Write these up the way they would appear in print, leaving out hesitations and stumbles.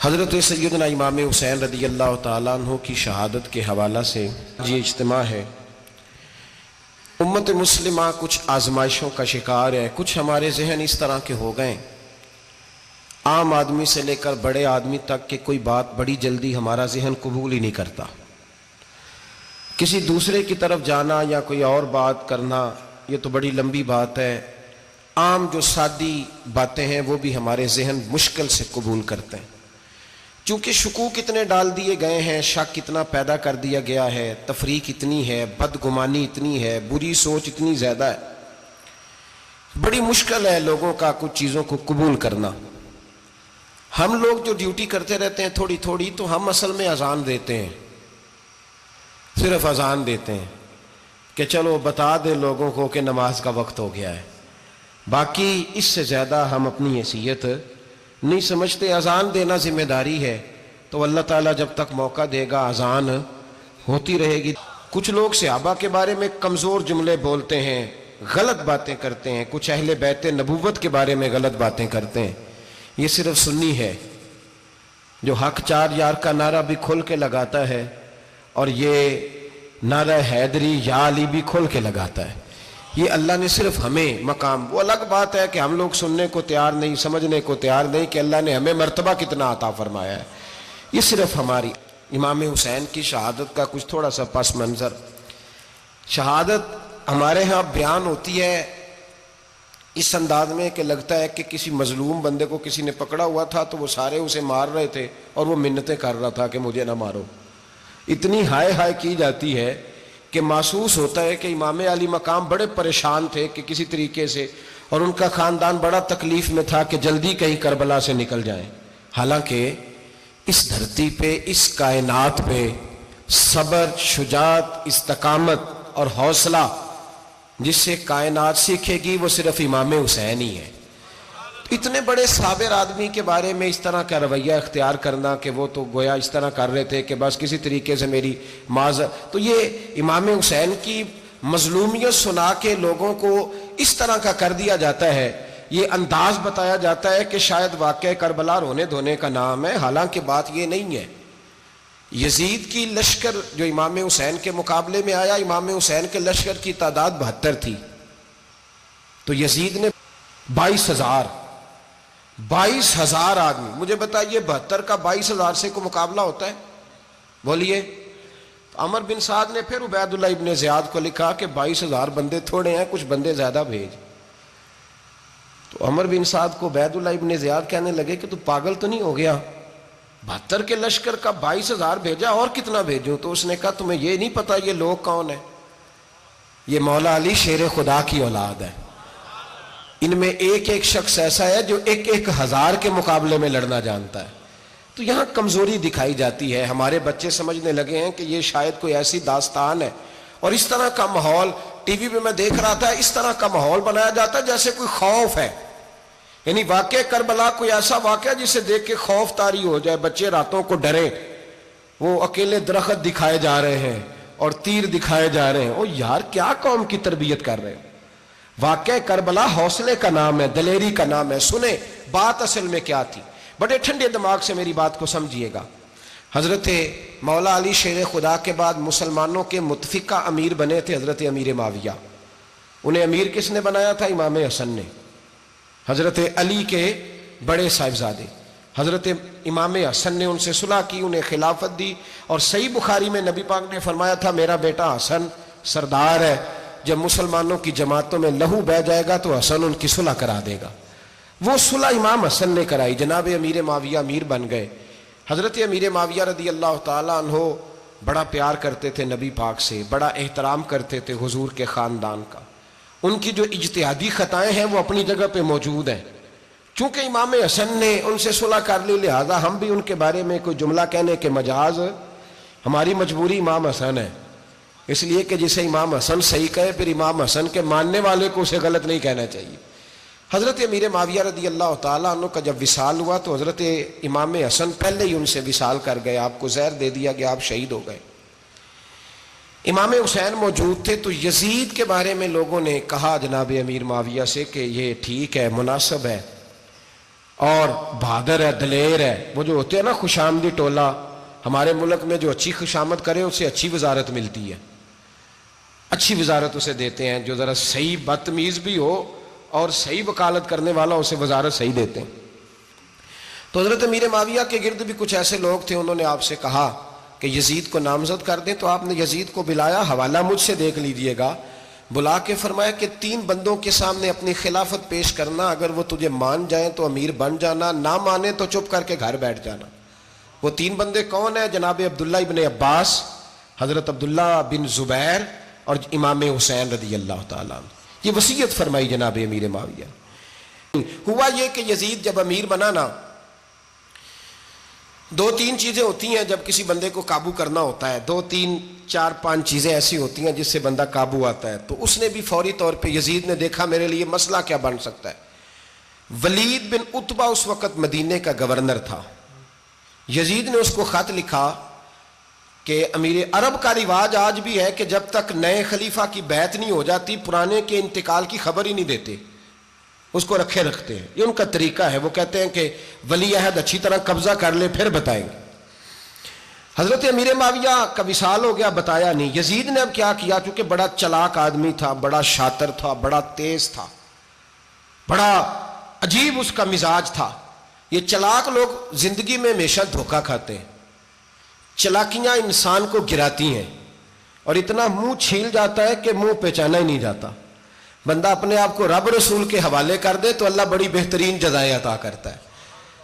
حضرت سیدنا امام حسین رضی اللہ تعالیٰ عنہ کی شہادت کے حوالہ سے یہ اجتماع ہے۔ امت مسلمہ کچھ آزمائشوں کا شکار ہے، کچھ ہمارے ذہن اس طرح کے ہو گئے، عام آدمی سے لے کر بڑے آدمی تک کہ کوئی بات بڑی جلدی ہمارا ذہن قبول ہی نہیں کرتا۔ کسی دوسرے کی طرف جانا یا کوئی اور بات کرنا یہ تو بڑی لمبی بات ہے، عام جو سادی باتیں ہیں وہ بھی ہمارے ذہن مشکل سے قبول کرتے ہیں، چونکہ شکوک اتنے ڈال دیے گئے ہیں، شک اتنا پیدا کر دیا گیا ہے، تفریق اتنی ہے، بدگمانی اتنی ہے، بری سوچ اتنی زیادہ ہے، بڑی مشکل ہے لوگوں کا کچھ چیزوں کو قبول کرنا۔ ہم لوگ جو ڈیوٹی کرتے رہتے ہیں تھوڑی تھوڑی، تو ہم اصل میں اذان دیتے ہیں، صرف اذان دیتے ہیں کہ چلو بتا دے لوگوں کو کہ نماز کا وقت ہو گیا ہے، باقی اس سے زیادہ ہم اپنی حیثیت نہیں سمجھتے۔ اذان دینا ذمہ داری ہے، تو اللہ تعالیٰ جب تک موقع دے گا اذان ہوتی رہے گی۔ کچھ لوگ صحابہ کے بارے میں کمزور جملے بولتے ہیں، غلط باتیں کرتے ہیں، کچھ اہل بیت نبوت کے بارے میں غلط باتیں کرتے ہیں، یہ صرف سنی ہے جو حق چار یار کا نعرہ بھی کھل کے لگاتا ہے اور یہ نعرہ حیدری یا علی بھی کھل کے لگاتا ہے۔ یہ اللہ نے صرف ہمیں مقام، وہ الگ بات ہے کہ ہم لوگ سننے کو تیار نہیں، سمجھنے کو تیار نہیں کہ اللہ نے ہمیں مرتبہ کتنا عطا فرمایا ہے، یہ صرف ہماری۔ امام حسین کی شہادت کا کچھ تھوڑا سا پس منظر۔ شہادت ہمارے ہاں بیان ہوتی ہے اس انداز میں کہ لگتا ہے کہ کسی مظلوم بندے کو کسی نے پکڑا ہوا تھا تو وہ سارے اسے مار رہے تھے اور وہ منتیں کر رہا تھا کہ مجھے نہ مارو، اتنی ہائے ہائے کی جاتی ہے کہ محسوس ہوتا ہے کہ امام علی مقام بڑے پریشان تھے کہ کسی طریقے سے، اور ان کا خاندان بڑا تکلیف میں تھا کہ جلدی کہیں کربلا سے نکل جائیں۔ حالانکہ اس دھرتی پہ، اس کائنات پہ صبر، شجاعت، استقامت اور حوصلہ جس سے کائنات سیکھے گی وہ صرف امام حسین ہی ہے۔ اتنے بڑے صابر آدمی کے بارے میں اس طرح کا رویہ اختیار کرنا کہ وہ تو گویا اس طرح کر رہے تھے کہ بس کسی طریقے سے میری تو یہ امام حسین کی مظلومیت سنا کے لوگوں کو اس طرح کا کر دیا جاتا ہے، یہ انداز بتایا جاتا ہے کہ شاید واقعہ کربلا رونے دھونے کا نام ہے، حالانکہ بات یہ نہیں ہے۔ یزید کی لشکر جو امام حسین کے مقابلے میں آیا، امام حسین کے لشکر کی تعداد 72 تھی، تو یزید نے 22,000 آدمی، مجھے بتائیے 72 کا 22,000 سے کو مقابلہ ہوتا ہے؟ بولیے۔ عمر بن سعد نے پھر عبید اللہ ابن زیاد کو لکھا کہ 22,000 بندے تھوڑے ہیں، کچھ بندے زیادہ بھیج۔ تو عمر بن سعد کو عبید اللہ ابن زیاد کہنے لگے کہ تو پاگل تو نہیں ہو گیا، 72 کے لشکر کا 22,000 بھیجا، اور کتنا بھیجوں؟ تو اس نے کہا تمہیں یہ نہیں پتا یہ لوگ کون ہیں؟ یہ مولا علی شیر خدا کی اولاد ہے، ان میں ایک ایک شخص ایسا ہے جو 1,000 کے مقابلے میں لڑنا جانتا ہے۔ تو یہاں کمزوری دکھائی جاتی ہے، ہمارے بچے سمجھنے لگے ہیں کہ یہ شاید کوئی ایسی داستان ہے، اور اس طرح کا ماحول ٹی وی پہ میں دیکھ رہا تھا، اس طرح کا ماحول بنایا جاتا ہے جیسے کوئی خوف ہے، یعنی واقع کربلا کوئی ایسا واقعہ جسے دیکھ کے خوف طاری ہو جائے، بچے راتوں کو ڈرے، وہ اکیلے درخت دکھائے جا رہے ہیں اور تیر دکھائے جا رہے ہیں۔ او یار کیا قوم کی تربیت کر رہے ہیں؟ واقعہ کربلا حوصلے کا نام ہے، دلیری کا نام ہے۔ سنیں بات اصل میں کیا تھی، بڑے ٹھنڈے دماغ سے میری بات کو سمجھیے گا۔ حضرت مولا علی شیر خدا کے بعد مسلمانوں کے متفقہ امیر بنے تھے حضرت امیر معاویہ۔ انہیں امیر کس نے بنایا تھا؟ امام حسن نے، حضرت علی کے بڑے صاحبزادے۔ حضرت امام حسن نے ان سے صلح کی، انہیں خلافت دی، اور صحیح بخاری میں نبی پاک نے فرمایا تھا میرا بیٹا حسن سردار ہے، جب مسلمانوں کی جماعتوں میں لہو بہہ جائے گا تو حسن ان کی صلح کرا دے گا۔ وہ صلح امام حسن نے کرائی، جناب امیر معاویہ امیر بن گئے۔ حضرت امیر معاویہ رضی اللہ تعالیٰ عنہ بڑا پیار کرتے تھے نبی پاک سے، بڑا احترام کرتے تھے حضور کے خاندان کا۔ ان کی جو اجتہادی خطائیں ہیں وہ اپنی جگہ پہ موجود ہیں، چونکہ امام حسن نے ان سے صلح کر لی، لہذا ہم بھی ان کے بارے میں کوئی جملہ کہنے کے مجاز، ہماری مجبوری امام حسن ہے، اس لیے کہ جسے امام حسن صحیح کہے پھر امام حسن کے ماننے والے کو اسے غلط نہیں کہنا چاہیے۔ حضرت امیر معاویہ رضی اللہ تعالیٰ عنہ کا جب وصال ہوا تو حضرت امام حسن پہلے ہی ان سے وصال کر گئے، آپ کو زہر دے دیا گیا، آپ شہید ہو گئے۔ امام حسین موجود تھے، تو یزید کے بارے میں لوگوں نے کہا جناب امیر معاویہ سے کہ یہ ٹھیک ہے، مناسب ہے، اور بہادر ہے، دلیر ہے. وہ جو ہوتے ہیں نا خوش آمدی ٹولہ، ہمارے ملک میں جو اچھی خوشامد کرے اسے اچھی وزارت ملتی ہے، اچھی وزارت اسے دیتے ہیں. جو ذرا صحیح بدتمیز بھی ہو اور صحیح وکالت کرنے والا اسے وزارت صحیح دیتے ہیں. تو حضرت امیر معاویہ کے گرد بھی کچھ ایسے لوگ تھے، انہوں نے آپ سے کہا کہ یزید کو نامزد کر دیں. تو آپ نے یزید کو بلایا، حوالہ مجھ سے دیکھ لیجئے گا. بلا کے فرمایا کہ 3 بندوں کے سامنے اپنی خلافت پیش کرنا، اگر وہ تجھے مان جائیں تو امیر بن جانا، نہ مانے تو چپ کر کے گھر بیٹھ جانا. وہ 3 بندے کون ہیں؟ جناب عبداللہ ابن عباس، حضرت عبداللہ بن زبیر اور امام حسین رضی اللہ تعالیٰ عنہ. یہ وصیت فرمائی جناب امیر معاویہ. ہوا یہ کہ یزید جب امیر بنا نا، 2-3 چیزیں ہوتی ہیں جب کسی بندے کو قابو کرنا ہوتا ہے، 2-3 4-5 چیزیں ایسی ہوتی ہیں جس سے بندہ قابو آتا ہے. تو اس نے بھی فوری طور پہ، یزید نے دیکھا میرے لیے مسئلہ کیا بن سکتا ہے. ولید بن عتبہ اس وقت مدینے کا گورنر تھا. یزید نے اس کو خط لکھا کہ امیر عرب کا رواج آج بھی ہے کہ جب تک نئے خلیفہ کی بیعت نہیں ہو جاتی پرانے کے انتقال کی خبر ہی نہیں دیتے، اس کو رکھے رکھتے ہیں. یہ ان کا طریقہ ہے. وہ کہتے ہیں کہ ولی عہد اچھی طرح قبضہ کر لے پھر بتائیں گے. حضرت امیر معاویہ کا وصال ہو گیا، بتایا نہیں. یزید نے اب کیا کیا، چونکہ بڑا چلاک آدمی تھا، بڑا شاطر تھا، بڑا تیز تھا، بڑا عجیب اس کا مزاج تھا. یہ چلاک لوگ زندگی میں ہمیشہ دھوکہ کھاتے ہیں. چلاکیاں انسان کو گراتی ہیں اور اتنا منہ چھیل جاتا ہے کہ منہ پہچانا ہی نہیں جاتا. بندہ اپنے آپ کو رب رسول کے حوالے کر دے تو اللہ بڑی بہترین جزائیں عطا کرتا ہے.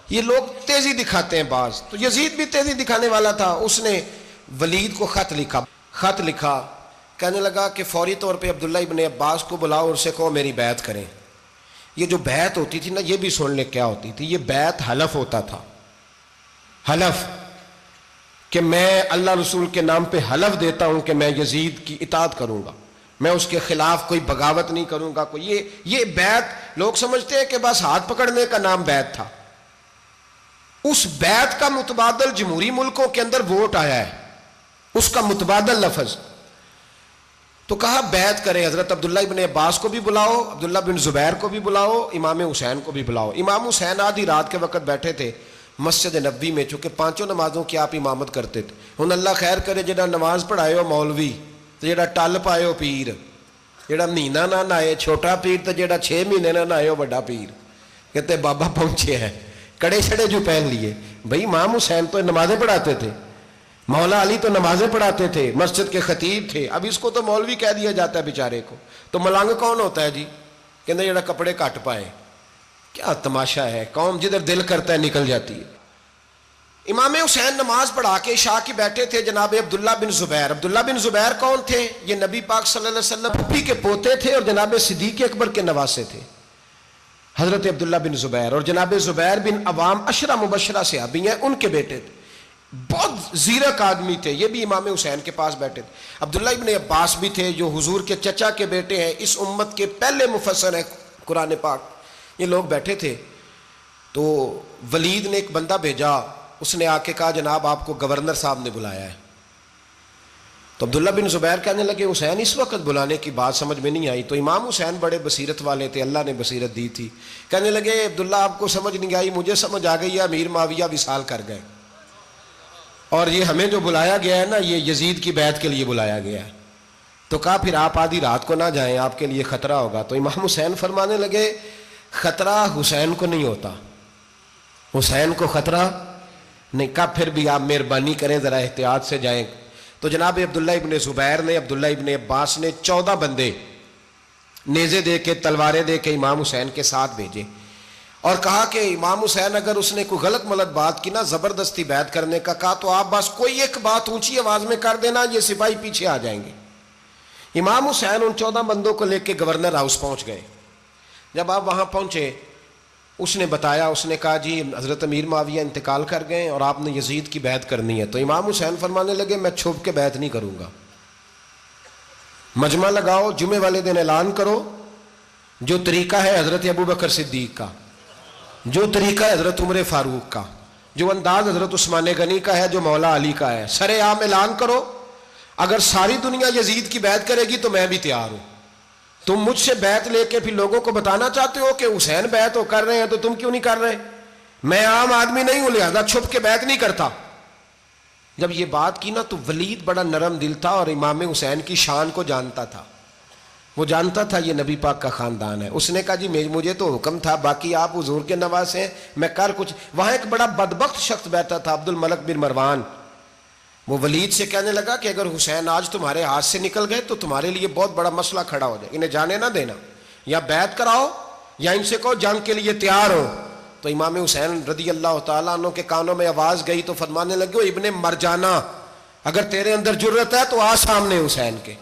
یہ لوگ تیزی دکھاتے ہیں بعض. تو یزید بھی تیزی دکھانے والا تھا. اس نے ولید کو خط لکھا کہنے لگا کہ فوری طور پہ عبداللہ ابن عباس کو بلاؤ اور اسے کہو میری بیعت کریں. یہ جو بیعت ہوتی تھی نا، یہ بھی سن لے کیا ہوتی تھی. یہ بیعت حلف ہوتا تھا. حلف کہ میں اللہ رسول کے نام پہ حلف دیتا ہوں کہ میں یزید کی اطاعت کروں گا، میں اس کے خلاف کوئی بغاوت نہیں کروں گا. یہ بیعت لوگ سمجھتے ہیں کہ بس ہاتھ پکڑنے کا نام بیعت تھا. اس بیعت کا متبادل جمہوری ملکوں کے اندر ووٹ آیا ہے، اس کا متبادل لفظ. تو کہا بیعت کرے. حضرت عبداللہ ابن عباس کو بھی بلاؤ، عبداللہ بن زبیر کو بھی بلاؤ، امام حسین کو بھی بلاؤ. امام حسین آدھی رات کے وقت بیٹھے تھے مسجد نبوی میں، چونکہ 5 نمازوں کی آپ امامت کرتے تھے. ہن اللہ خیر کرے جڑا نماز پڑھائے ہو مولوی تو جڑا ٹل پائے ہو پیر، جڑا مہینہ نہ نہائے چھوٹا پیر تو جڑا 6 مہینے نہ نہائے ہو بڑا پیر. کہتے بابا پہنچے ہیں، کڑے چھڑے جو پہن لیے. بھائی امام حسین تو نمازیں پڑھاتے تھے، مولا علی تو نمازیں پڑھاتے تھے، مسجد کے خطیب تھے. اب اس کو تو مولوی کہہ دیا جاتا ہے بیچارے کو. تو ملنگ کون ہوتا ہے جی؟ کہتے جڑا کپڑے کٹ پائے. کیا تماشا ہے، قوم جدھر دل کرتا ہے نکل جاتی ہے. امام حسین نماز پڑھا کے عشاء کی بیٹھے تھے جناب عبداللہ بن زبیر. عبداللہ بن زبیر کون تھے؟ یہ نبی پاک صلی اللہ علیہ وسلم پھپھی کے پوتے تھے اور جناب صدیق اکبر کے نواسے تھے. حضرت عبداللہ بن زبیر اور جناب زبیر بن عوام عشرہ مبشرہ صحابی ہیں، ان کے بیٹے تھے. بہت زیرک آدمی تھے. یہ بھی امام حسین کے پاس بیٹھے تھے. عبداللہ ابن عباس بھی تھے جو حضور کے چچا کے بیٹے ہیں، اس امت کے پہلے مفسر ہیں قرآن پاک. یہ لوگ بیٹھے تھے. تو ولید نے ایک بندہ بھیجا، اس نے آ کے کہا جناب آپ کو گورنر صاحب نے بلایا ہے. تو عبداللہ بن زبیر کہنے لگے حسین اس وقت بلانے کی بات سمجھ میں نہیں آئی. تو امام حسین بڑے بصیرت والے تھے، اللہ نے بصیرت دی تھی. کہنے لگے عبداللہ آپ کو سمجھ نہیں آئی، مجھے سمجھ آ گئی ہے، امیر معاویہ وصال کر گئے اور یہ ہمیں جو بلایا گیا ہے نا، یہ یزید کی بیعت کے لیے بلایا گیا ہے. تو کہا پھر آپ آدھی رات کو نہ جائیں، آپ کے لیے خطرہ ہوگا. تو امام حسین فرمانے لگے خطرہ حسین کو نہیں ہوتا، حسین کو خطرہ نہیں. کہا پھر بھی آپ مہربانی کریں ذرا احتیاط سے جائیں. تو جناب عبداللہ ابن زبیر نے، عبداللہ ابن عباس نے 14 بندے نیزے دے کے، تلواریں دے کے امام حسین کے ساتھ بھیجے اور کہا کہ امام حسین اگر اس نے کوئی غلط ملت بات کی نا، زبردستی بیعت کرنے کا کہا، تو آپ بس کوئی ایک بات اونچی آواز میں کر دینا، یہ سپاہی پیچھے آ جائیں گے. امام حسین ان 14 بندوں کو لے کے گورنر ہاؤس پہنچ گئے. جب آپ وہاں پہنچے اس نے بتایا، اس نے کہا جی حضرت امیر معاویہ انتقال کر گئے اور آپ نے یزید کی بیعت کرنی ہے. تو امام حسین فرمانے لگے میں چھپ کے بیعت نہیں کروں گا. مجمع لگاؤ، جمعے والے دن اعلان کرو. جو طریقہ ہے حضرت ابوبکر صدیق کا، جو طریقہ ہے حضرت عمر فاروق کا، جو انداز حضرت عثمان غنی کا ہے، جو مولا علی کا ہے، سر عام اعلان کرو. اگر ساری دنیا یزید کی بیعت کرے گی تو میں بھی تیار ہوں. تم مجھ سے بیعت لے کے پھر لوگوں کو بتانا چاہتے ہو کہ حسین بیعت کر رہے ہیں تو تم کیوں نہیں کر رہے؟ میں عام آدمی نہیں ہوں لہذا چھپ کے بیعت نہیں کرتا. جب یہ بات کی نا تو ولید بڑا نرم دل تھا اور امام حسین کی شان کو جانتا تھا. وہ جانتا تھا یہ نبی پاک کا خاندان ہے. اس نے کہا جی مجھے تو حکم تھا، باقی آپ حضور کے نواز ہیں، میں کر کچھ. وہاں ایک بڑا بدبخت شخص بیٹھا تھا، عبد الملک بن مروان. وہ ولید سے کہنے لگا کہ اگر حسین آج تمہارے ہاتھ سے نکل گئے تو تمہارے لیے بہت بڑا مسئلہ کھڑا ہو جائے، انہیں جانے نہ دینا، یا بیعت کراؤ یا ان سے کہو جنگ کے لیے تیار ہو. تو امام حسین رضی اللہ تعالیٰ عنہ کے کانوں میں آواز گئی تو فرمانے لگے ابن مرجانہ، اگر تیرے اندر جرت ہے تو آ سامنے حسین کے،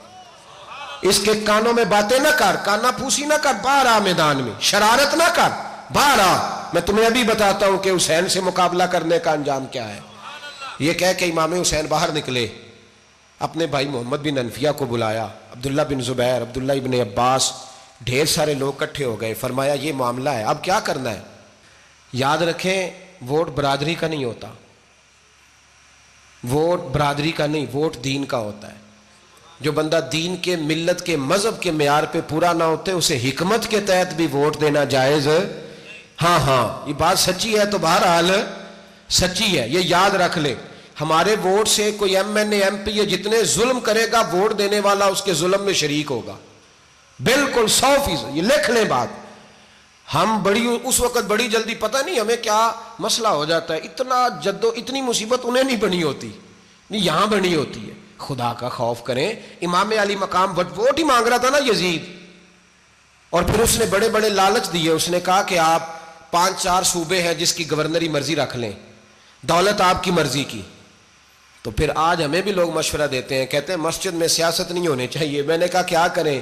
اس کے کانوں میں باتیں نہ کر، کانا پھوسی نہ کر، باہر آ میدان میں، شرارت نہ کر، باہر آ، میں تمہیں ابھی بتاتا ہوں کہ حسین سے مقابلہ کرنے کا انجام کیا ہے. یہ کہہ کہ امام حسین باہر نکلے، اپنے بھائی محمد بن انفیہ کو بلایا، عبداللہ بن زبیر، عبداللہ ابن عباس، ڈھیر سارے لوگ اکٹھے ہو گئے. فرمایا یہ معاملہ ہے، اب کیا کرنا ہے. یاد رکھیں ووٹ برادری کا نہیں ہوتا، ووٹ برادری کا نہیں، ووٹ دین کا ہوتا ہے. جو بندہ دین کے، ملت کے، مذہب کے معیار پہ پورا نہ ہوتے اسے حکمت کے تحت بھی ووٹ دینا جائز. ہاں یہ بات سچی ہے تو بہرحال سچی ہے، یہ یاد رکھ لے. ہمارے ووٹ سے کوئی ایم این اے، ایم پی اے جتنے ظلم کرے گا، ووٹ دینے والا اس کے ظلم میں شریک ہوگا، بالکل 100%. یہ لکھ لیں بات. ہم اس وقت بڑی جلدی، پتہ نہیں ہمیں کیا مسئلہ ہو جاتا ہے، اتنا اتنی مصیبت انہیں نہیں بنی ہوتی، نہیں یہاں بنی ہوتی ہے. خدا کا خوف کریں. امام علی مقام ووٹ ہی مانگ رہا تھا نا یزید، اور پھر اس نے بڑے بڑے لالچ دیے. اس نے کہا کہ آپ 5-4 صوبے ہیں جس کی گورنری مرضی رکھ لیں، دولت آپ کی مرضی کی. تو پھر آج ہمیں بھی لوگ مشورہ دیتے ہیں، کہتے ہیں مسجد میں سیاست نہیں ہونی چاہیے. میں نے کہا کیا کریں،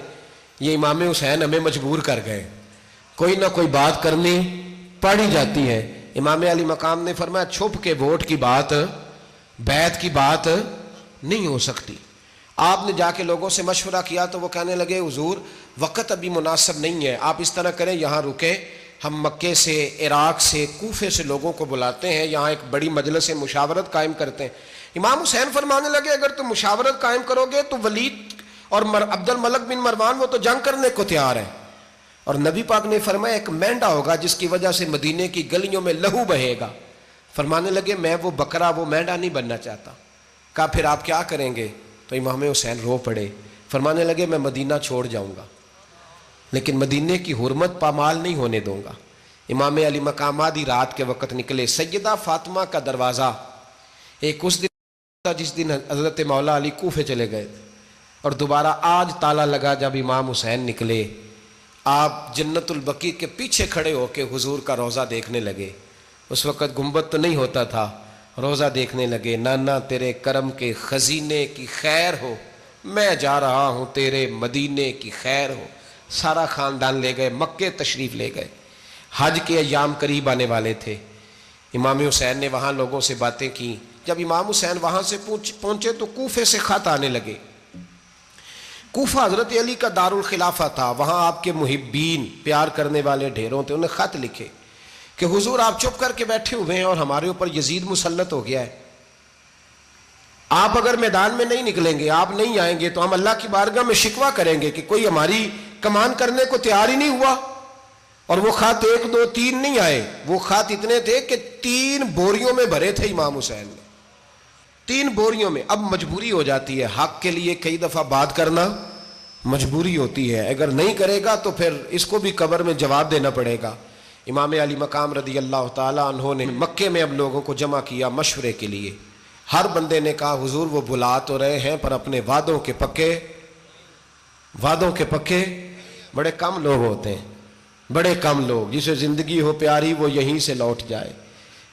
یہ امام حسین ہمیں مجبور کر گئے، کوئی نہ کوئی بات کرنی پڑ ہی جاتی ہے. امام علی مقام نے فرمایا چھپ کے ووٹ کی بات، بیعت کی بات نہیں ہو سکتی. آپ نے جا کے لوگوں سے مشورہ کیا تو وہ کہنے لگے حضور وقت ابھی مناسب نہیں ہے، آپ اس طرح کریں یہاں رکیں، ہم مکے سے، عراق سے، کوفے سے لوگوں کو بلاتے ہیں، یہاں ایک بڑی مجلس مشاورت قائم کرتے ہیں. امام حسین فرمانے لگے اگر تم مشاورت قائم کرو گے تو ولید اور عبد الملک بن مروان وہ تو جنگ کرنے کو تیار ہے، اور نبی پاک نے فرمایا ایک مینڈا ہوگا جس کی وجہ سے مدینے کی گلیوں میں لہو بہے گا. فرمانے لگے میں وہ بکرا، وہ مینڈا نہیں بننا چاہتا. کہا پھر آپ کیا کریں گے؟ تو امام حسین رو پڑے. فرمانے لگے میں مدینہ چھوڑ جاؤں گا لیکن مدینے کی حرمت پامال نہیں ہونے دوں گا. امام علی مقام آدھی رات کے وقت نکلے. سیدہ فاطمہ کا دروازہ ایک اس دن تھا جس دن حضرت مولا علی کوفے چلے گئے تھے، اور دوبارہ آج تالا لگا جب امام حسین نکلے. آپ جنت البقیع کے پیچھے کھڑے ہو کے حضور کا روضہ دیکھنے لگے. اس وقت گنبد تو نہیں ہوتا تھا، روضہ دیکھنے لگے. نانا تیرے کرم کے خزینے کی خیر ہو، میں جا رہا ہوں تیرے مدینے کی خیر ہو. سارا خاندان لے گئے، مکے تشریف لے گئے. حج کے ایام قریب آنے والے تھے. امام حسین نے وہاں لوگوں سے باتیں کی. جب امام حسین وہاں سے پہنچے تو کوفے سے خط آنے لگے. کوفہ حضرت علی کا دارالخلافہ تھا، وہاں آپ کے محبین، پیار کرنے والے ڈھیروں تھے. انہیں خط لکھے کہ حضور آپ چپ کر کے بیٹھے ہوئے ہیں اور ہمارے اوپر یزید مسلط ہو گیا ہے. آپ اگر میدان میں نہیں نکلیں گے، آپ نہیں آئیں گے تو ہم اللہ کی بارگاہ میں شکوہ کریں گے کہ کوئی ہماری کمان کرنے کو تیار ہی نہیں ہوا. اور وہ خط 1 2 3 نہیں آئے، وہ خط اتنے تھے کہ 3 بوریوں میں بھرے تھے امام حسین نے، 3 بوریوں میں. اب مجبوری ہو جاتی ہے، حق کے لیے کئی دفعہ بات کرنا مجبوری ہوتی ہے. اگر نہیں کرے گا تو پھر اس کو بھی قبر میں جواب دینا پڑے گا. امام علی مقام رضی اللہ تعالیٰ عنہ نے مکے میں اب لوگوں کو جمع کیا مشورے کے لیے. ہر بندے نے کہا حضور وہ بلا تو رہے ہیں پر اپنے وعدوں کے پکے. بڑے کم لوگ ہوتے ہیں، بڑے کم لوگ، جسے زندگی ہو پیاری وہ یہیں سے لوٹ جائے.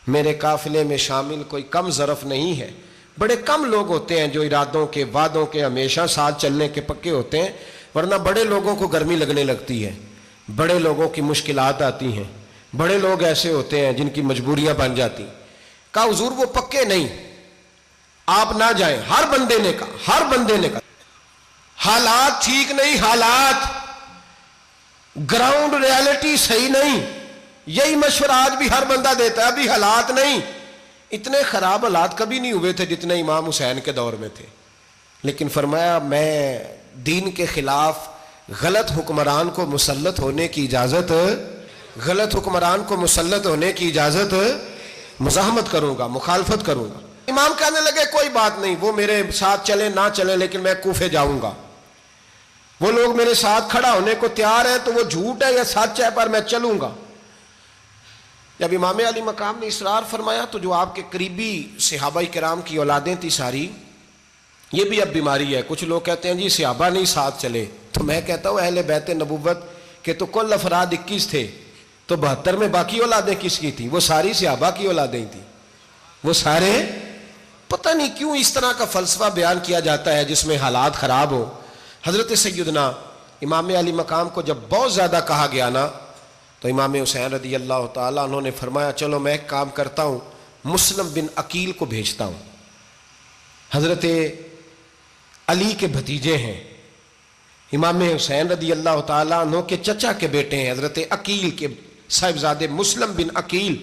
میرے قافلے میں شامل کوئی کم ظرف نہیں ہے. بڑے کم لوگ ہوتے ہیں جو ارادوں کے، وعدوں کے ہمیشہ ساتھ چلنے کے پکے ہوتے ہیں، ورنہ بڑے لوگوں کو گرمی لگنے لگتی ہے، بڑے لوگوں کی مشکلات آتی ہیں، بڑے لوگ ایسے ہوتے ہیں جن کی مجبوریاں بن جاتی. کہا حضور وہ پکے نہیں، آپ نہ جائیں. ہر بندے نے کہا حالات ٹھیک نہیں، حالات گراؤنڈ ریالٹی صحیح نہیں. یہی مشورہ آج بھی ہر بندہ دیتا ہے، ابھی حالات نہیں. اتنے خراب حالات کبھی نہیں ہوئے تھے جتنے امام حسین کے دور میں تھے. لیکن فرمایا میں دین کے خلاف غلط حکمران کو مسلط ہونے کی اجازت غلط حکمران کو مسلط ہونے کی اجازت مزاحمت کروں گا، مخالفت کروں گا۔ امام کہنے لگے کوئی بات نہیں، وہ میرے ساتھ چلے نہ چلے لیکن میں کوفے جاؤں گا، وہ لوگ میرے ساتھ کھڑا ہونے کو تیار ہے تو وہ جھوٹ ہے یا سچ ہے پر میں چلوں گا۔ جب امام علی مقام نے اصرار فرمایا تو جو آپ کے قریبی صحابہ کرام کی اولادیں تھی ساری، یہ بھی اب بیماری ہے، کچھ لوگ کہتے ہیں جی صحابہ نہیں ساتھ چلے، تو میں کہتا ہوں اہل بیت نبوت کے تو کل افراد 21 تھے، تو 72 میں باقی اولادیں کس کی تھیں؟ وہ ساری صحابہ کی اولادیں تھیں، وہ سارے، پتہ نہیں کیوں اس طرح کا فلسفہ بیان کیا جاتا ہے جس میں حالات خراب ہو۔ حضرت سیدنا امام علی مقام کو جب بہت زیادہ کہا گیا نا تو امام حسین رضی اللہ تعالیٰ انہوں نے فرمایا چلو میں ایک کام کرتا ہوں، مسلم بن عقیل کو بھیجتا ہوں، حضرت علی کے بھتیجے ہیں، امام حسین رضی اللہ تعالیٰ عنہ کے چچا کے بیٹے ہیں، حضرت عقیل کے صاحبزادے مسلم بن عقیل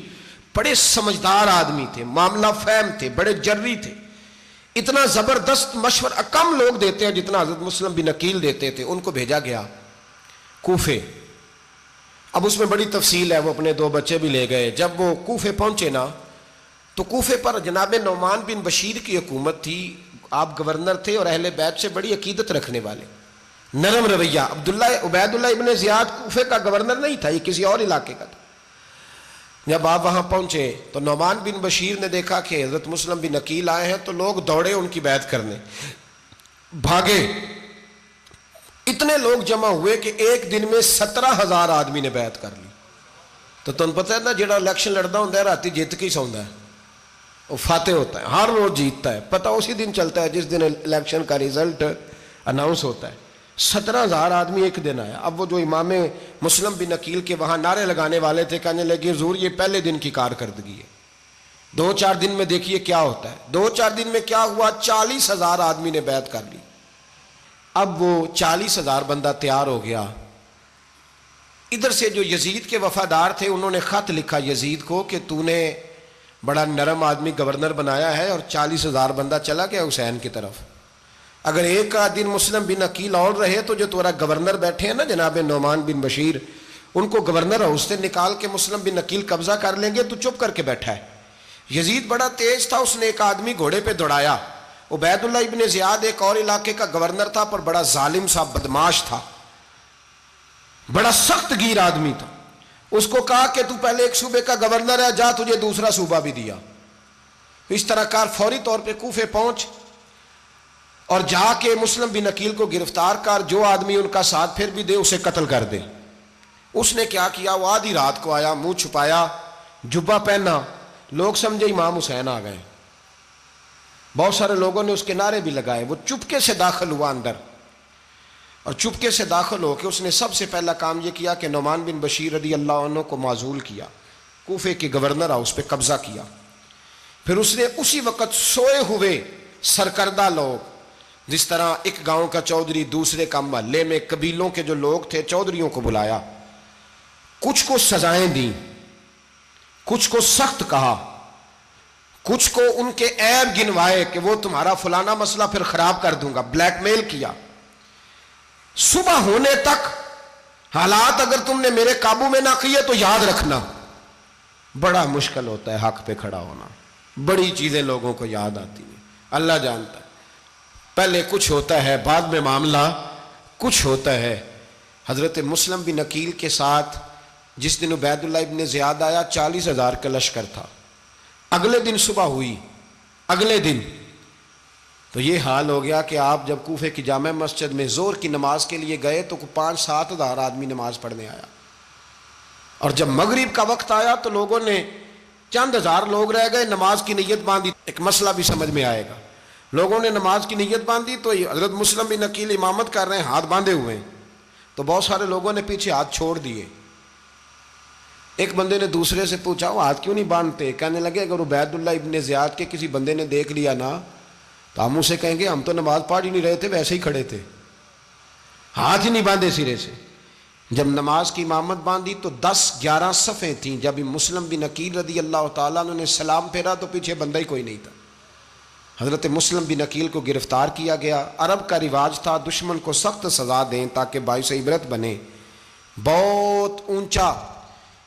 بڑے سمجھدار آدمی تھے، معاملہ فہم تھے، بڑے جری تھے، اتنا زبردست مشورہ کم لوگ دیتے ہیں جتنا حضرت مسلم بن عقیل دیتے تھے۔ ان کو بھیجا گیا کوفے۔ اب اس میں بڑی تفصیل ہے، وہ اپنے 2 بچے بھی لے گئے۔ جب وہ کوفے پہنچے نا تو کوفے پر جناب نعمان بن بشیر کی حکومت تھی، آپ گورنر تھے اور اہل بیت سے بڑی عقیدت رکھنے والے، نرم رویہ۔ عبید اللہ ابن زیاد کوفے کا گورنر نہیں تھا، یہ کسی اور علاقے کا تھا۔ جب آپ وہاں پہنچے تو نعمان بن بشیر نے دیکھا کہ حضرت مسلم بن عقیل آئے ہیں تو لوگ دوڑے ان کی بیعت کرنے، بھاگے، اتنے لوگ جمع ہوئے کہ ایک دن میں 17,000 آدمی نے بیعت کر لی۔ تو تم پتہ ہے نا جڑا الیکشن لڑتا ہوں راتی جیت کے سوندا ہے، وہ فاتح ہوتا ہے، ہر روز جیتتا ہے، پتہ اسی دن چلتا ہے جس دن الیکشن کا ریزلٹ اناؤنس ہوتا ہے۔ 17,000 آدمی ایک دن آیا۔ اب وہ جو امام مسلم بن عقیل کے وہاں نعرے لگانے والے تھے کہنے لگے حضور یہ پہلے دن کی کارکردگی ہے، 2-4 دن میں دیکھیے کیا ہوتا ہے۔ 2-4 دن میں کیا ہوا، 40,000 آدمی نے بیعت کر لی۔ اب وہ 40,000 بندہ تیار ہو گیا۔ ادھر سے جو یزید کے وفادار تھے انہوں نے خط لکھا یزید کو کہ تو نے بڑا نرم آدمی گورنر بنایا ہے اور 40,000 بندہ چلا گیا حسین کی طرف، اگر ایک دن مسلم بن عقیل اور رہے تو جو تمہارا گورنر بیٹھے ہیں نا جناب نعمان بن بشیر، ان کو گورنر ہاؤس سے نکال کے مسلم بن عقیل قبضہ کر لیں گے، تو چپ کر کے بیٹھا ہے۔ یزید بڑا تیز تھا، اس نے ایک آدمی گھوڑے پہ دوڑایا۔ عبید اللہ ابن زیاد ایک اور علاقے کا گورنر تھا پر بڑا ظالم سا بدماش تھا، بڑا سخت گیر آدمی تھا۔ اس کو کہا کہ تو پہلے ایک صوبے کا گورنر ہے، جا تجھے دوسرا صوبہ بھی دیا۔ اس طرح کار فوری طور پہ کوفے پہنچ اور جا کے مسلم بن عقیل کو گرفتار کر، جو آدمی ان کا ساتھ پھر بھی دے اسے قتل کر دے۔ اس نے کیا کیا، وہ آدھی رات کو آیا، منہ چھپایا، جبہ پہنا، لوگ سمجھے امام حسین آ گئے۔ بہت سارے لوگوں نے اس کے نعرے بھی لگائے۔ وہ چپکے سے داخل ہوا اندر، اور چپکے سے داخل ہو کے اس نے سب سے پہلا کام یہ کیا کہ نعمان بن بشیر رضی اللہ عنہ کو معزول کیا، کوفے کے گورنر ہاؤس پہ قبضہ کیا۔ پھر اس نے اسی وقت سوئے ہوئے سرکردہ لوگ، جس طرح ایک گاؤں کا چودھری دوسرے کا محلے میں قبیلوں کے جو لوگ تھے چودھریوں کو بلایا، کچھ کو سزائیں دیں، کچھ کو سخت کہا، کچھ کو ان کے عیب گنوائے کہ وہ تمہارا فلانا مسئلہ پھر خراب کر دوں گا، بلیک میل کیا۔ صبح ہونے تک حالات اگر تم نے میرے قابو میں نہ کیے تو یاد رکھنا بڑا مشکل ہوتا ہے حق پہ کھڑا ہونا، بڑی چیزیں لوگوں کو یاد آتی ہیں، اللہ جانتا ہے۔ پہلے کچھ ہوتا ہے، بعد میں معاملہ کچھ ہوتا ہے۔ حضرت مسلم بن عقیل کے ساتھ جس دن عبید اللہ ابن زیاد آیا 40,000 کا لشکر تھا۔ اگلے دن صبح ہوئی، اگلے دن تو یہ حال ہو گیا کہ آپ جب کوفے کی جامع مسجد میں زور کی نماز کے لیے گئے تو 5-7 ہزار آدمی نماز پڑھنے آیا، اور جب مغرب کا وقت آیا تو لوگوں نے چند ہزار لوگ رہ گئے، نماز کی نیت باندھی۔ ایک مسئلہ بھی سمجھ میں آئے گا، لوگوں نے نماز کی نیت باندھی تو حضرت مسلم بن عقیل امامت کر رہے ہیں، ہاتھ باندھے ہوئے ہیں، تو بہت سارے لوگوں نے پیچھے ہاتھ چھوڑ دیے۔ ایک بندے نے دوسرے سے پوچھا وہ ہاتھ کیوں نہیں باندھتے؟ کہنے لگے اگر عبید اللہ ابن زیاد کے کسی بندے نے دیکھ لیا نا تو ہم اسے کہیں گے ہم تو نماز پڑھ ہی نہیں رہے تھے، ویسے ہی کھڑے تھے، ہاتھ ہی نہیں باندھے سرے سے۔ جب نماز کی امامت باندھی تو 10-11 صفیں تھیں۔ جب مسلم بن عقیل رضی اللہ تعالیٰ عنہ نے سلام پھیرا تو پیچھے بندہ ہی کوئی نہیں تھا۔ حضرت مسلم بن عقیل کو گرفتار کیا گیا۔ عرب کا رواج تھا دشمن کو سخت سزا دیں تاکہ باعث عبرت بنے۔ بہت اونچا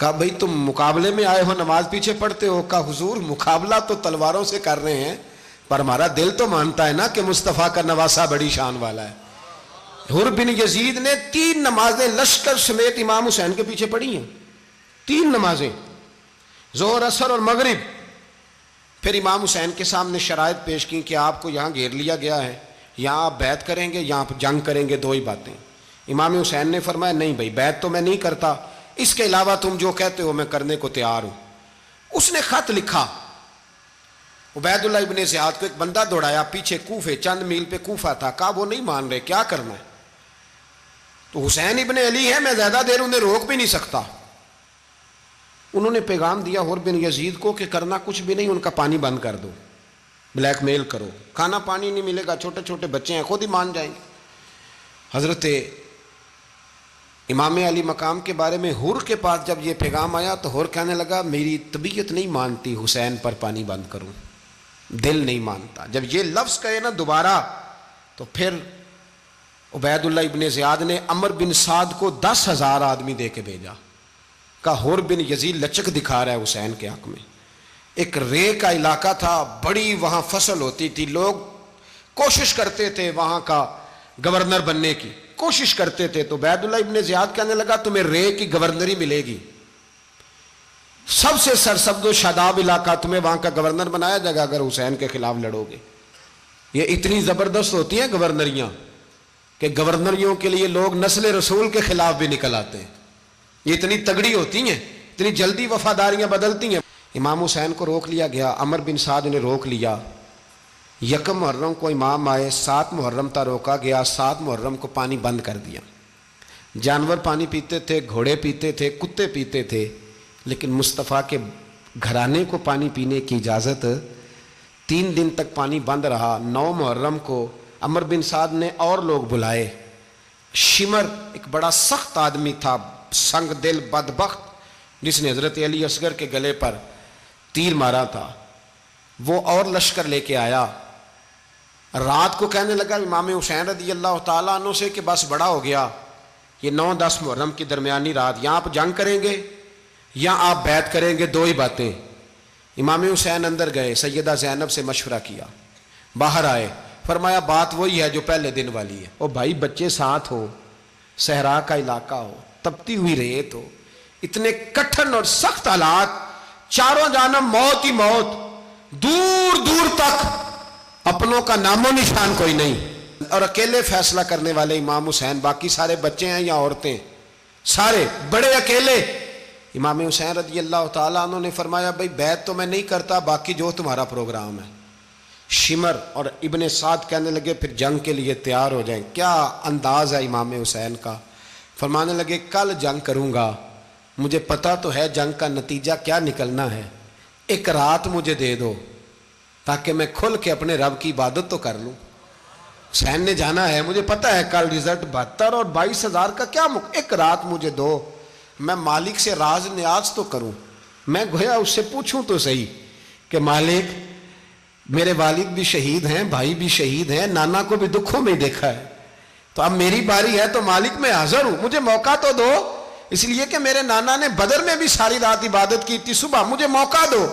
کہا بھئی تم مقابلے میں آئے ہو نماز پیچھے پڑھتے ہو؟ کہا حضور مقابلہ تو تلواروں سے کر رہے ہیں پر ہمارا دل تو مانتا ہے نا کہ مصطفیٰ کا نواسہ بڑی شان والا ہے۔ حر بن یزید نے 3 نمازیں لشکر سمیت امام حسین کے پیچھے پڑھی ہیں، 3 نمازیں، ظہر عصر اور مغرب۔ پھر امام حسین کے سامنے شرائط پیش کی کہ آپ کو یہاں گھیر لیا گیا ہے، یہاں آپ بیعت کریں گے، یہاں جنگ کریں گے، 2 ہی باتیں۔ امام حسین نے فرمایا نہیں بھائی بیعت تو میں نہیں کرتا، اس کے علاوہ تم جو کہتے ہو میں کرنے کو تیار ہوں۔ اس نے خط لکھا، عبید اللہ ابن زیاد کو ایک بندہ دوڑایا پیچھے کوفے، چند میل پہ کوفہ تھا، کہا وہ نہیں مان رہے، کیا کرنا ہے؟ تو حسین ابن علی ہے، میں زیادہ دیر انہیں روک بھی نہیں سکتا۔ انہوں نے پیغام دیا حر بن یزید کو کہ کرنا کچھ بھی نہیں، ان کا پانی بند کر دو، بلیک میل کرو، کھانا پانی نہیں ملے گا، چھوٹے چھوٹے بچے ہیں، خود ہی مان جائیں گے۔ حضرت امام علی مقام کے بارے میں حر کے پاس جب یہ پیغام آیا تو حر کہنے لگا میری طبیعت نہیں مانتی حسین پر پانی بند کروں، دل نہیں مانتا۔ جب یہ لفظ کہے نا دوبارہ تو پھر عبید اللہ ابن زیاد نے عمر بن سعد کو 10,000 آدمی دے کے بھیجا، کہا حر بن یزید لچک دکھا رہا ہے حسین کے حق میں۔ ایک رے کا علاقہ تھا، بڑی وہاں فصل ہوتی تھی، لوگ کوشش کرتے تھے وہاں کا گورنر بننے کی، کوشش کرتے تھے۔ تو عبید اللہ ابن زیاد کہنے لگا تمہیں رے کی گورنری ملے گی، سب سے سرسبز و شاداب علاقہ، تمہیں وہاں کا گورنر بنایا جائے گا اگر حسین کے خلاف لڑو گے۔ یہ اتنی زبردست ہوتی ہیں گورنریاں کہ گورنریوں کے لیے لوگ نسل رسول کے خلاف بھی نکل آتے ہیں، یہ اتنی تگڑی ہوتی ہیں، اتنی جلدی وفاداریاں بدلتی ہیں۔ امام حسین کو روک لیا گیا، عمر بن سعد نے روک لیا۔ 1 محرم کو امام آئے، 7 محرم تا روکا گیا، 7 محرم کو پانی بند کر دیا۔ جانور پانی پیتے تھے، گھوڑے پیتے تھے، کتے پیتے تھے، لیکن مصطفیٰ کے گھرانے کو پانی پینے کی اجازت، 3 دن تک پانی بند رہا۔ 9 محرم کو عمر بن سعد نے اور لوگ بلائے۔ شمر ایک بڑا سخت آدمی تھا، سنگ دل بدبخت، جس نے حضرت علی اصغر کے گلے پر تیر مارا تھا، وہ اور لشکر لے کے آیا۔ رات کو کہنے لگا امام حسین رضی اللہ تعالیٰ عنہ سے کہ بس بڑا ہو گیا، یہ 9-10 محرم کی درمیانی رات، یا آپ جنگ کریں گے یا آپ بیعت کریں گے، 2 ہی باتیں۔ امام حسین اندر گئے، سیدہ زینب سے مشورہ کیا، باہر آئے، فرمایا بات وہی ہے جو پہلے دن والی ہے۔ او بھائی بچے ساتھ ہو، صحرا کا علاقہ ہو، تپتی ہوئی ریت ہو، اتنے کٹھن اور سخت حالات، چاروں جانب موت ہی موت، دور دور تک اپنوں کا نام و نشان کوئی نہیں، اور اکیلے فیصلہ کرنے والے امام حسین، باقی سارے بچے ہیں یا عورتیں، سارے بڑے اکیلے۔ امام حسین رضی اللہ تعالیٰ عنہ نے فرمایا بھائی بیعت تو میں نہیں کرتا، باقی جو تمہارا پروگرام ہے۔ شمر اور ابن سعد کہنے لگے پھر جنگ کے لیے تیار ہو جائیں۔ کیا انداز ہے امام حسین کا، فرمانے لگے کل جنگ کروں گا، مجھے پتا تو ہے جنگ کا نتیجہ کیا نکلنا ہے، 1 رات مجھے دے دو تاکہ میں کھل کے اپنے رب کی عبادت تو کر لوں۔ حسین نے جانا ہے، مجھے پتا ہے کل رزلٹ 72 اور 22,000 کا کیا 1 رات مجھے دو، میں مالک سے راز نیاز تو کروں، میں گویا اس سے پوچھوں تو صحیح کہ مالک میرے والد بھی شہید ہیں، بھائی بھی شہید ہیں، نانا کو بھی دکھوں میں دیکھا ہے، تو اب میری باری ہے تو مالک میں حاضر ہوں، مجھے موقع تو دو، اس لیے کہ میرے نانا نے بدر میں بھی ساری رات عبادت کی تھی، صبح مجھے موقع دو۔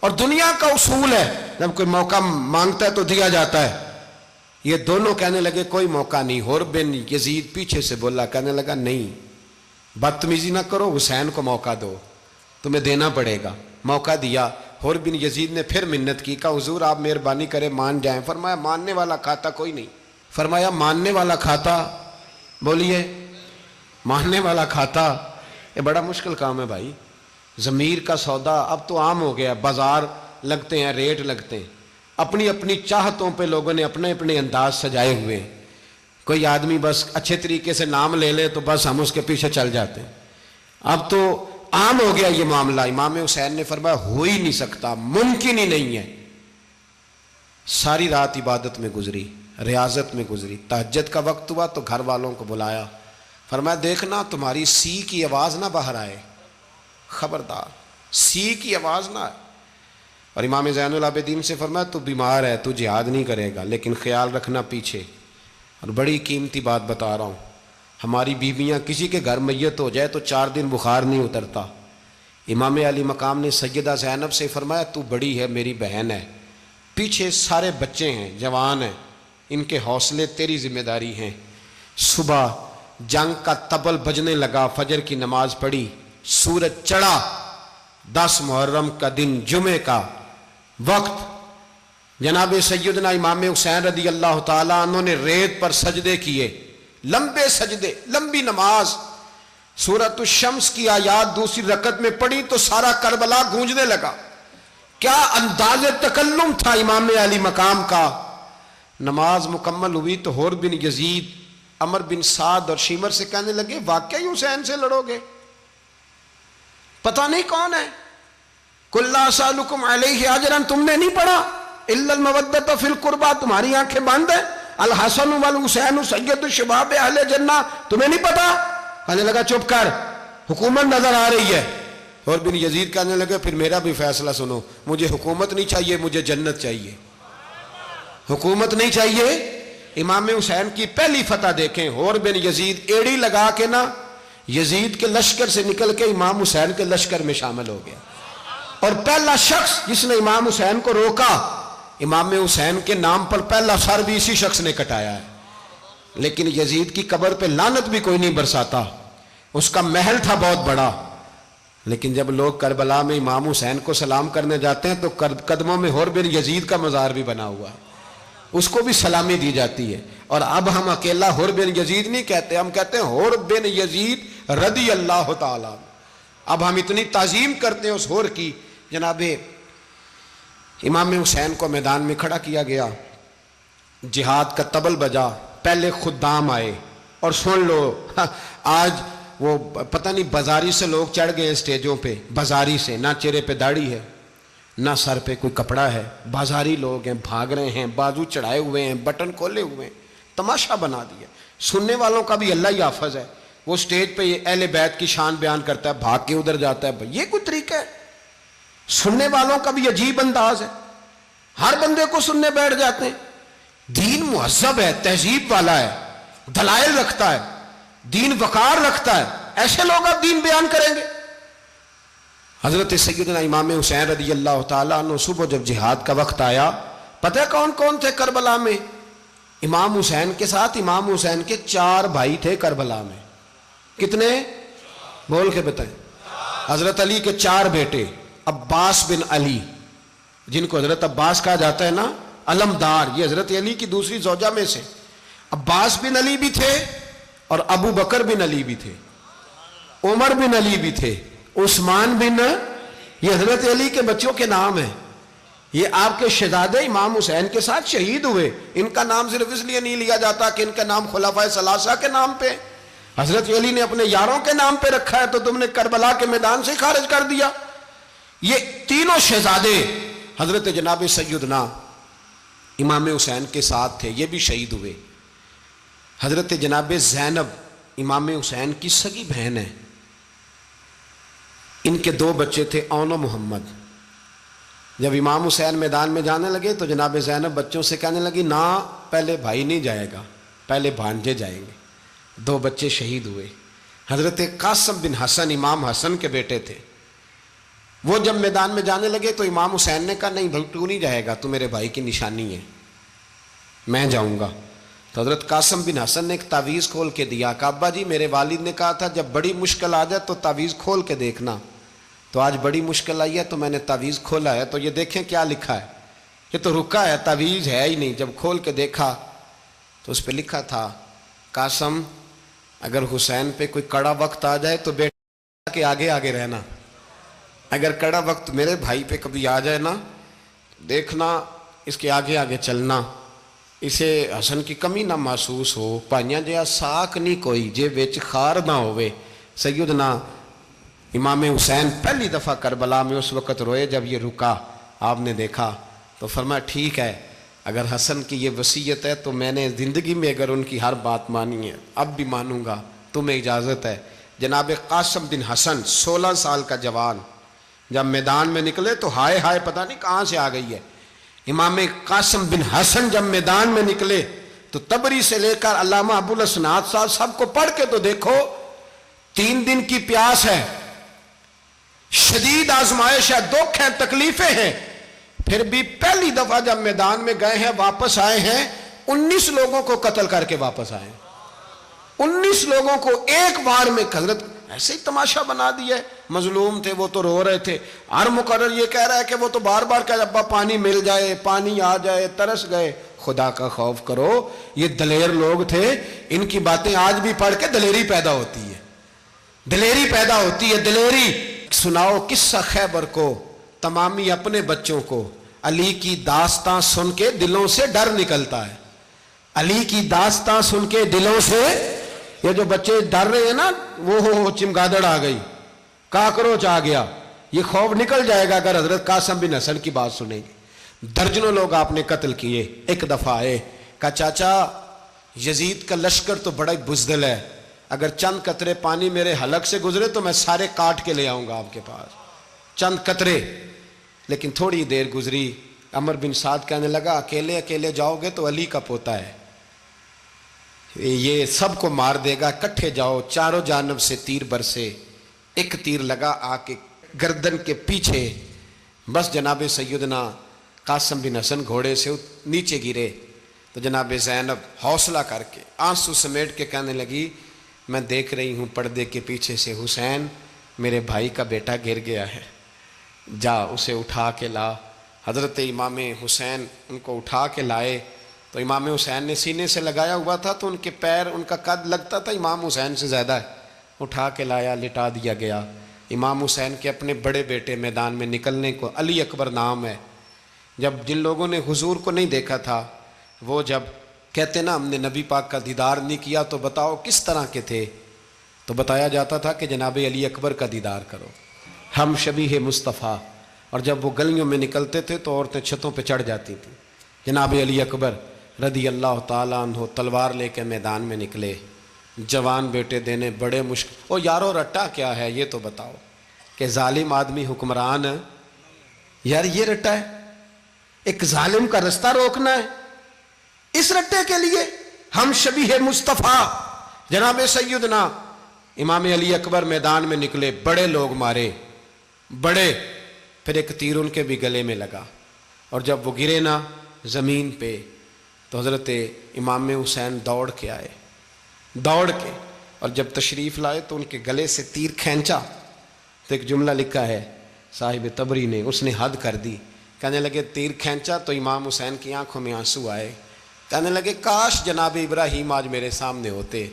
اور دنیا کا اصول ہے جب کوئی موقع مانگتا ہے تو دیا جاتا ہے۔ یہ دونوں کہنے لگے کوئی موقع نہیں۔ حر بن یزید پیچھے سے بولا، کہنے لگا نہیں بدتمیزی نہ کرو، حسین کو موقع دو، تمہیں دینا پڑے گا۔ موقع دیا۔ حر بن یزید نے پھر منت کی، کہا حضور آپ مہربانی کریں مان جائیں۔ فرمایا ماننے والا کھاتا کوئی نہیں۔ فرمایا ماننے والا کھاتا، بولیے ماننے والا کھاتا، یہ بڑا مشکل کام ہے بھائی۔ ضمیر کا سودا اب تو عام ہو گیا، بازار لگتے ہیں، ریٹ لگتے ہیں، اپنی اپنی چاہتوں پہ لوگوں نے اپنے اپنے انداز سجائے ہوئے ہیں۔ کوئی آدمی بس اچھے طریقے سے نام لے لے تو بس ہم اس کے پیچھے چل جاتے ہیں، اب تو عام ہو گیا یہ معاملہ۔ امام حسین نے فرمایا ہو ہی نہیں سکتا، ممکن ہی نہیں ہے۔ ساری رات عبادت میں گزری، ریاضت میں گزری، تہجد کا وقت ہوا تو گھر والوں کو بلایا، فرمایا دیکھنا تمہاری سی کی آواز نہ باہر آئے، خبردار سی کی آواز نہ آئے۔ اور امام زین العابدین سے فرمایا تو بیمار ہے، تو جہاد نہیں کرے گا، لیکن خیال رکھنا پیچھے۔ اور بڑی قیمتی بات بتا رہا ہوں، ہماری بیویاں کسی کے گھر میت ہو جائے تو 4 دن بخار نہیں اترتا، امام علی مقام نے سیدہ زینب سے فرمایا تو بڑی ہے، میری بہن ہے، پیچھے سارے بچے ہیں، جوان ہیں، ان کے حوصلے تیری ذمہ داری ہیں۔ صبح جنگ کا طبل بجنے لگا، فجر کی نماز پڑھی، سورج چڑھا، 10 محرم کا دن، جمعے کا وقت، جناب سیدنا امام حسین رضی اللہ تعالیٰ عنہ نے ریت پر سجدے کیے، لمبے سجدے، لمبی نماز، سورۃ الشمس کی آیات دوسری رکعت میں پڑھی تو سارا کربلا گونجنے لگا۔ کیا انداز تکلم تھا امام علی مقام کا۔ نماز مکمل ہوئی تو حور بن یزید، عمر بن سعد اور شیمر سے کہنے لگے واقعی حسین سے لڑو گے؟ پتہ نہیں کون ہے۔ قُلْ لَا أَسْأَلُكُمْ عَلَيْهِ أَجْرًا، تم نے نہیں پڑھا إِلَّا الْمَوَدَّةَ فِي الْقُرْبَى، تمہاری آنکھیں بند ہیں، الحسن والحسین سید الشباب اہل جنہ، تمہیں نہیں پتا؟ کہنے لگا چپ کر، حکومت نظر آ رہی ہے۔ اور بن یزید کہنے لگے پھر میرا بھی فیصلہ سنو، مجھے حکومت نہیں چاہیے، مجھے جنت چاہیے۔ حکومت نہیں چاہیے۔ امام حسین کی پہلی فتح دیکھیں، اور بن یزید ایڑی لگا کے نا یزید کے لشکر سے نکل کے امام حسین کے لشکر میں شامل ہو گیا، اور پہلا شخص جس نے امام حسین کو روکا، امام حسین کے نام پر پہلا سر بھی اسی شخص نے کٹایا ہے۔ لیکن یزید کی قبر پہ لعنت بھی کوئی نہیں برساتا، اس کا محل تھا بہت بڑا، لیکن جب لوگ کربلا میں امام حسین کو سلام کرنے جاتے ہیں تو قدموں میں حور بن یزید کا مزار بھی بنا ہوا ہے، اس کو بھی سلامی دی جاتی ہے۔ اور اب ہم اکیلا حور بن یزید نہیں کہتے، ہم کہتے ہیں حور بن یزید رضی اللہ تعالیٰ۔ اب ہم اتنی تعظیم کرتے ہیں اس حور کی۔ جناب امام حسین کو میدان میں کھڑا کیا گیا، جہاد کا طبل بجا، پہلے خدام آئے، اور سن لو آج وہ پتہ نہیں بازاری سے لوگ چڑھ گئے اسٹیجوں پہ، بازاری سے، نہ چہرے پہ داڑھی ہے، نہ سر پہ کوئی کپڑا ہے، بازاری لوگ ہیں، بھاگ رہے ہیں، بازو چڑھائے ہوئے ہیں، بٹن کھولے ہوئے ہیں، تماشا بنا دیا۔ سننے والوں کا بھی اللہ ہی حافظ ہے، وہ سٹیج پہ اہل بیت کی شان بیان کرتا ہے، بھاگ کے ادھر جاتا ہے، یہ کوئی طریقہ ہے؟ سننے والوں کا بھی عجیب انداز ہے، ہر بندے کو سننے بیٹھ جاتے ہیں۔ دین مہذب ہے، تہذیب والا ہے، دلائل رکھتا ہے، دین وقار رکھتا ہے، ایسے لوگ اب دین بیان کریں گے؟ حضرت سیدنا امام حسین رضی اللہ تعالیٰ عنہ صبح جب جہاد کا وقت آیا، پتہ ہے کون کون تھے کربلا میں؟ امام حسین کے ساتھ امام حسین کے 4 بھائی تھے کربلا میں۔ کتنے؟ بول کے بتائیں۔ حضرت علی کے 4 بیٹے، عباس بن علی، جن کو حضرت عباس کہا جاتا ہے نا، علمدار، یہ حضرت علی کی دوسری زوجہ میں سے۔ عباس بن علی بھی تھے، اور ابو بکر بن علی بھی تھے، عمر بن علی بھی تھے، عثمان بن، یہ حضرت علی کے بچوں کے نام ہیں۔ یہ آپ کے شہزادے امام حسین کے ساتھ شہید ہوئے، ان کا نام صرف اس لیے نہیں لیا جاتا کہ ان کا نام خلفائے ثلاثہ کے نام پہ، حضرت علی نے اپنے یاروں کے نام پہ رکھا ہے، تو تم نے کربلا کے میدان سے خارج کر دیا۔ یہ تینوں شہزادے حضرت جناب سیدنا امام حسین کے ساتھ تھے، یہ بھی شہید ہوئے۔ حضرت جناب زینب امام حسین کی سگی بہن ہے، ان کے 2 بچے تھے، اون و محمد۔ جب امام حسین میدان میں جانے لگے تو جناب زینب بچوں سے کہنے لگی نہ، پہلے بھائی نہیں جائے گا، پہلے بھانجے جائیں گے۔ 2 بچے شہید ہوئے۔ حضرت قاسم بن حسن امام حسن کے بیٹے تھے، وہ جب میدان میں جانے لگے تو امام حسین نے کہا نہیں بھائی تو نہیں جائے گا، تو میرے بھائی کی نشانی ہے، میں جاؤں گا۔ تو حضرت قاسم بن حسن نے ایک تعویذ کھول کے دیا کہ ابا جی میرے والد نے کہا تھا جب بڑی مشکل آ جائے تو تعویذ کھول کے دیکھنا، تو آج بڑی مشکل آئی ہے تو میں نے تعویذ کھولا ہے، تو یہ دیکھیں کیا لکھا ہے، یہ تو رکا ہے، تعویذ ہے ہی نہیں۔ جب کھول کے دیکھا تو اس پہ لکھا تھا قاسم اگر حسین پہ کوئی کڑا وقت آ جائے تو بیٹا کے آگے آگے رہنا، اگر کڑا وقت میرے بھائی پہ کبھی آ جائے نا دیکھنا اس کے آگے آگے چلنا، اسے حسن کی کمی نہ محسوس ہو، پائیاں جہا ساک نہیں کوئی جے وچ خار نہ ہوئے۔ سیدنا امام حسین پہلی دفعہ کربلا میں اس وقت روئے جب یہ رکا، آپ نے دیکھا تو فرمایا ٹھیک ہے، اگر حسن کی یہ وصیت ہے تو میں نے زندگی میں اگر ان کی ہر بات مانی ہے اب بھی مانوں گا، تمہیں اجازت ہے۔ جناب قاسم بن حسن 16 سال کا جوان جب میدان میں نکلے تو ہائے ہائے پتہ نہیں کہاں سے آ گئی ہے۔ امام قاسم بن حسن جب میدان میں نکلے تو تبری سے لے کر علامہ ابو الاسناد صاحب سب کو پڑھ کے تو دیکھو، 3 دن کی پیاس ہے، شدید آزمائش ہے، دکھ ہیں، تکلیفیں ہیں، پھر بھی پہلی دفعہ جب میدان میں گئے ہیں واپس آئے ہیں 19 لوگوں کو قتل کر کے واپس آئے ہیں۔ 19 لوگوں کو ایک بار میں حضرت ایسے ہی تماشا بنا دیا ہے۔ مظلوم تھے وہ تو رو رہے تھے، ہر مقرر یہ کہہ رہا ہے کہ وہ تو بار بار کہ ابا پانی مل جائے، پانی آ جائے، ترس گئے۔ خدا کا خوف کرو، یہ دلیر لوگ تھے، ان کی باتیں آج بھی پڑھ کے دلیری پیدا ہوتی ہے، دلیری پیدا ہوتی ہے، دلیری۔ سناؤ قصہ خیبر کو، تمامی اپنے بچوں کو علی کی داستاں سن کے دلوں سے ڈر نکلتا ہے، علی کی داستاں سن کے دلوں سے۔ یہ جو بچے ڈر رہے ہیں نا، وہ چمگادڑ آ گئی، کاکروچ آ گیا، یہ خوف نکل جائے گا اگر حضرت قاسم بن حسن کی بات سنیں گے۔ درجنوں لوگ آپ نے قتل کیے۔ ایک دفعہ آئے، کہا چاچا یزید کا لشکر تو بڑا بزدل ہے، اگر چند قطرے پانی میرے حلق سے گزرے تو میں سارے کاٹ کے لے آؤں گا آپ کے پاس، چند قطرے۔ لیکن تھوڑی دیر گزری، عمر بن سعد کہنے لگا اکیلے اکیلے جاؤ گے تو علی کا پوتا ہے، یہ سب کو مار دے گا، کٹھے جاؤ۔ چاروں جانب سے تیر برسے، ایک تیر لگا آ کے گردن کے پیچھے، بس جناب سیدنا قاسم بن حسن گھوڑے سے نیچے گرے تو جناب زینب حوصلہ کر کے آنسو سمیٹ کے کہنے لگی میں دیکھ رہی ہوں پردے کے پیچھے سے حسین میرے بھائی کا بیٹا گر گیا ہے، جا اسے اٹھا کے لا۔ حضرت امام حسین ان کو اٹھا کے لائے تو امام حسین نے سینے سے لگایا ہوا تھا تو ان کے پیر، ان کا قد لگتا تھا امام حسین سے زیادہ ہے، اٹھا کے لایا، لٹا دیا گیا۔ امام حسین کے اپنے بڑے بیٹے میدان میں نکلنے کو، علی اکبر نام ہے، جب جن لوگوں نے حضور کو نہیں دیکھا تھا وہ جب کہتے نا ہم نے نبی پاک کا دیدار نہیں کیا تو بتاؤ کس طرح کے تھے، تو بتایا جاتا تھا کہ جناب علی اکبر کا دیدار کرو، ہم شبیہ مصطفیٰ۔ اور جب وہ گلیوں میں نکلتے تھے تو عورتیں چھتوں پہ چڑھ جاتی تھیں۔ جناب علی اکبر رضی اللہ تعالیٰ عنہ تلوار لے کے میدان میں نکلے، جوان بیٹے دینے بڑے مشکل۔ او یارو رٹا کیا ہے یہ تو بتاؤ، کہ ظالم آدمی حکمران، یار یہ رٹا ہے، ایک ظالم کا رستہ روکنا ہے، اس رٹے کے لیے ہم شبیہ مصطفیٰ۔ جناب سیدنا امام علی اکبر میدان میں نکلے، بڑے لوگ مارے، بڑے، پھر ایک تیر ان کے بھی گلے میں لگا، اور جب وہ گرے نا زمین پہ تو حضرت امام حسین دوڑ کے آئے، دوڑ کے، اور جب تشریف لائے تو ان کے گلے سے تیر کھینچا تو ایک جملہ لکھا ہے صاحب تبری نے، اس نے حد کر دی، کہنے لگے تیر کھینچا تو امام حسین کی آنکھوں میں آنسو آئے، کہنے لگے کاش جناب ابراہیم آج میرے سامنے ہوتے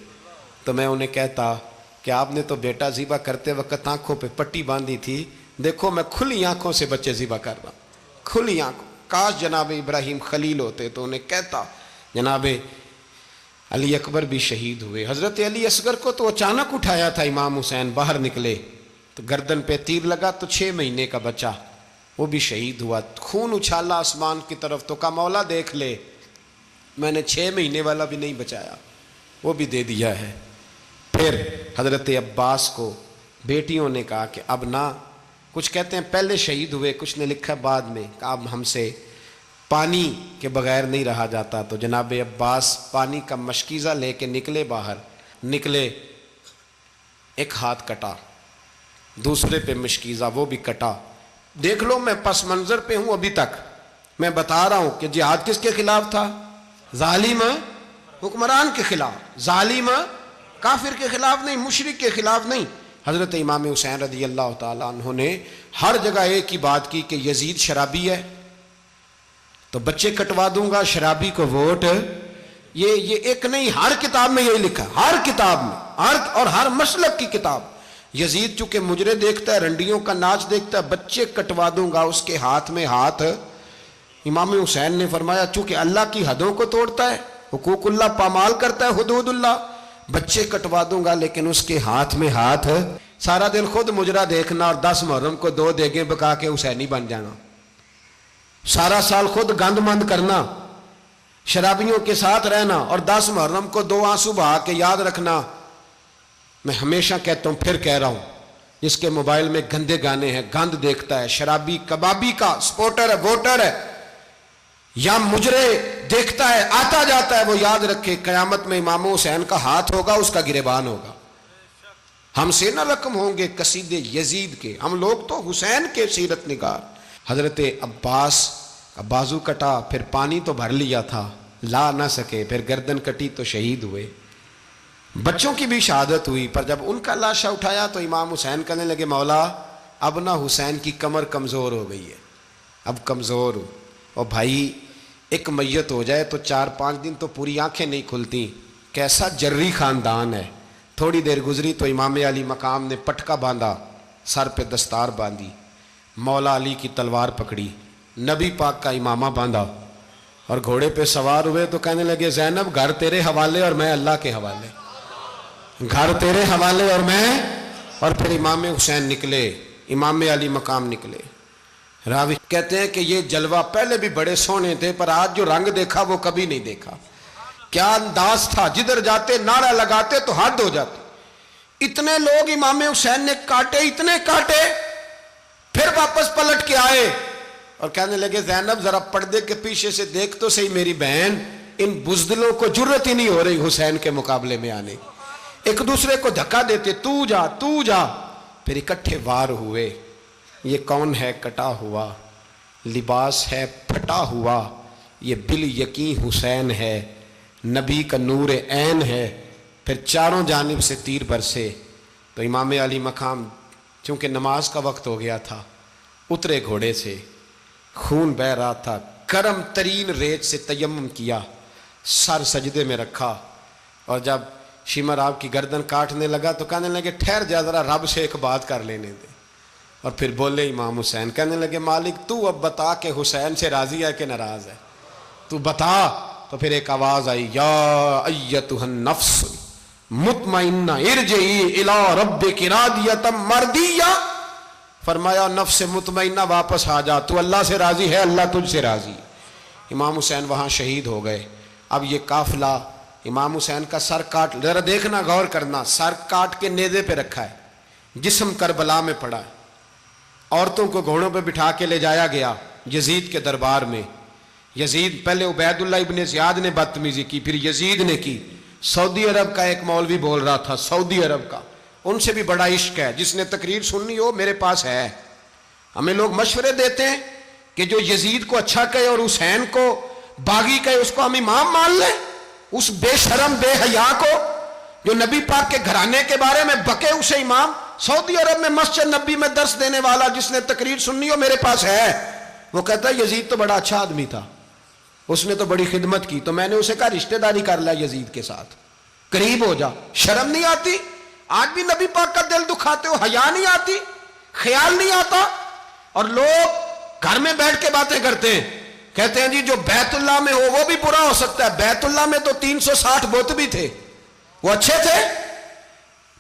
تو میں انہیں کہتا کہ آپ نے تو بیٹا ذبح کرتے وقت آنکھوں پہ پٹی باندھی تھی، دیکھو میں کھلی آنکھوں سے بچے ذبح کر رہا ہوں، کھلی آنکھوں، کاش جناب ابراہیم خلیل ہوتے تو انہیں کہتا۔ جناب علی اکبر بھی شہید ہوئے۔ حضرت علی اصغر کو تو اچانک اٹھایا تھا امام حسین، باہر نکلے تو گردن پہ تیر لگا تو 6 مہینے کا بچہ وہ بھی شہید ہوا، خون اچھالا آسمان کی طرف تو کہا مولا دیکھ لے میں نے 6 مہینے والا بھی نہیں بچایا، وہ بھی دے دیا ہے۔ پھر حضرت عباس کو بیٹیوں نے کہا کہ اب نہ، کچھ کہتے ہیں پہلے شہید ہوئے، کچھ نے لکھا بعد میں، کہ اب ہم سے پانی کے بغیر نہیں رہا جاتا، تو جناب عباس پانی کا مشکیزہ لے کے نکلے، باہر نکلے، ایک ہاتھ کٹا، دوسرے پہ مشکیزہ وہ بھی کٹا۔ دیکھ لو میں پس منظر پہ ہوں ابھی تک، میں بتا رہا ہوں کہ جہاد کس کے خلاف تھا؟ ظالم حکمران کے خلاف، ظالم کافر کے خلاف نہیں، مشرک کے خلاف نہیں۔ حضرت امام حسین رضی اللہ تعالیٰ عنہ نے ہر جگہ ایک ہی بات کی کہ یزید شرابی ہے تو بچے کٹوا دوں گا، شرابی کو ووٹ۔ یہ ایک نہیں، ہر کتاب میں یہی لکھا، ہر کتاب میں، اور ہر مسلک کی کتاب۔ یزید چونکہ مجرے دیکھتا ہے، رنڈیوں کا ناچ دیکھتا ہے، بچے کٹوا دوں گا، اس کے ہاتھ میں ہاتھ۔ امام حسین نے فرمایا چونکہ اللہ کی حدوں کو توڑتا ہے، حقوق اللہ پامال کرتا ہے، حدود اللہ، بچے کٹوا دوں گا لیکن اس کے ہاتھ میں ہاتھ۔ سارا دن خود مجرا دیکھنا اور 10 محرم کو 2 دیگیں پکا کے حسینی بن جانا، سارا سال خود گند مند کرنا، شرابیوں کے ساتھ رہنا، اور 10 محرم کو 2 آنسو بہا کے یاد رکھنا۔ میں ہمیشہ کہتا ہوں، پھر کہہ رہا ہوں، جس کے موبائل میں گندے گانے ہیں، گند دیکھتا ہے، شرابی کبابی کا سپورٹر ہے، ووٹر ہے، یا مجرے دیکھتا ہے آتا جاتا ہے، وہ یاد رکھے قیامت میں امام حسین کا ہاتھ ہوگا، اس کا گریبان ہوگا۔ ہم سے نہ رقم ہوں گے قصیدے یزید کے، ہم لوگ تو حسین کے سیرت نگار۔ حضرت عباس کا بازو کٹا، پھر پانی تو بھر لیا تھا، لا نہ سکے، پھر گردن کٹی تو شہید ہوئے۔ بچوں کی بھی شہادت ہوئی، پر جب ان کا لاشا اٹھایا تو امام حسین کہنے لگے مولا اب نہ حسین کی کمر کمزور ہو گئی ہے، اب کمزور ہو۔ اور بھائی ایک میت ہو جائے تو 4-5 دن تو پوری آنکھیں نہیں کھلتی، کیسا جری خاندان ہے۔ تھوڑی دیر گزری تو امام علی مقام نے پٹکا باندھا، سر پہ دستار باندھی، مولا علی کی تلوار پکڑی، نبی پاک کا امامہ باندھا اور گھوڑے پہ سوار ہوئے تو کہنے لگے زینب گھر تیرے حوالے اور میں اللہ کے حوالے، گھر تیرے حوالے اور میں۔ اور پھر امام حسین نکلے، امام علی مقام نکلے۔ راوی کہتے ہیں کہ یہ جلوہ پہلے بھی بڑے سونے تھے، پر آج جو رنگ دیکھا وہ کبھی نہیں دیکھا۔ کیا انداز تھا، جدھر جاتے نعرہ لگاتے تو حد ہو جاتے۔ اتنے لوگ امام حسین نے کاٹے، اتنے کاٹے، پھر واپس پلٹ کے آئے اور کہنے لگے زینب ذرا پردے کے پیچھے سے دیکھ تو صحیح میری بہن، ان بزدلوں کو جرت ہی نہیں ہو رہی حسین کے مقابلے میں آنے، ایک دوسرے کو دھکا دیتے، تو جا تو جا۔ پھر اکٹھے وار ہوئے۔ یہ کون ہے کٹا ہوا، لباس ہے پھٹا ہوا، یہ بال یقین حسین ہے، نبی کا نور عین ہے۔ پھر چاروں جانب سے تیر برسے تو امام علی مقام چونکہ نماز کا وقت ہو گیا تھا، اترے گھوڑے سے، خون بہہ رہا تھا، گرم ترین ریت سے تیمم کیا، سر سجدے میں رکھا، اور جب شمر آپ کی گردن کاٹنے لگا تو کہنے لگے ٹھہر جا ذرا رب سے ایک بات کر لینے دے۔ اور پھر بولے امام حسین، کہنے لگے مالک تو اب بتا کہ حسین سے راضی ہے کہ ناراض ہے، تو بتا۔ تو پھر ایک آواز آئی، یا ایتھا النفس مطمئنہ ارجعی الی ربک راضیۃ مرضیہ، فرمایا نفس مطمئنہ واپس آ جا، تو اللہ سے راضی ہے، اللہ تجھ سے راضی۔ امام حسین وہاں شہید ہو گئے۔ اب یہ قافلہ امام حسین کا سر کاٹ، ذرا دیکھنا غور کرنا، سر کاٹ کے نیزے پہ رکھا ہے، جسم کربلا میں پڑا ہے، عورتوں کو گھوڑوں پہ بٹھا کے لے جایا گیا یزید کے دربار میں۔ یزید پہلے عبید اللہ ابن زیاد نے بدتمیزی کی، پھر یزید نے کی۔ سعودی عرب کا ایک مولوی بول رہا تھا، سعودی عرب کا، ان سے بھی بڑا عشق ہے، جس نے تقریر سننی ہو میرے پاس ہے۔ ہمیں لوگ مشورے دیتے ہیں کہ جو یزید کو اچھا کہے اور حسین کو باغی کہے اس کو ہم امام مان لیں، اس بے شرم بے حیا کو جو نبی پاک کے گھرانے کے بارے میں بکے اسے امام۔ سعودی عرب میں مسجد نبی میں درس دینے والا جس نے تقریر سننی ہو میرے پاس ہے، وہ کہتا ہے یزید تو بڑا اچھا آدمی تھا، اس نے تو بڑی خدمت کی، تو میں نے اسے کہا رشتہ داری کر لیا یزید کے ساتھ، قریب ہو جا۔ شرم نہیں آتی؟ آج بھی نبی پاک کا دل دکھاتے ہو، حیا نہیں آتی، خیال نہیں آتا؟ اور لوگ گھر میں بیٹھ کے باتیں کرتے ہیں، کہتے ہیں جی جو بیت اللہ میں ہو وہ بھی برا ہو سکتا ہے۔ بیت اللہ میں تو 360 بت بھی تھے، وہ اچھے تھے۔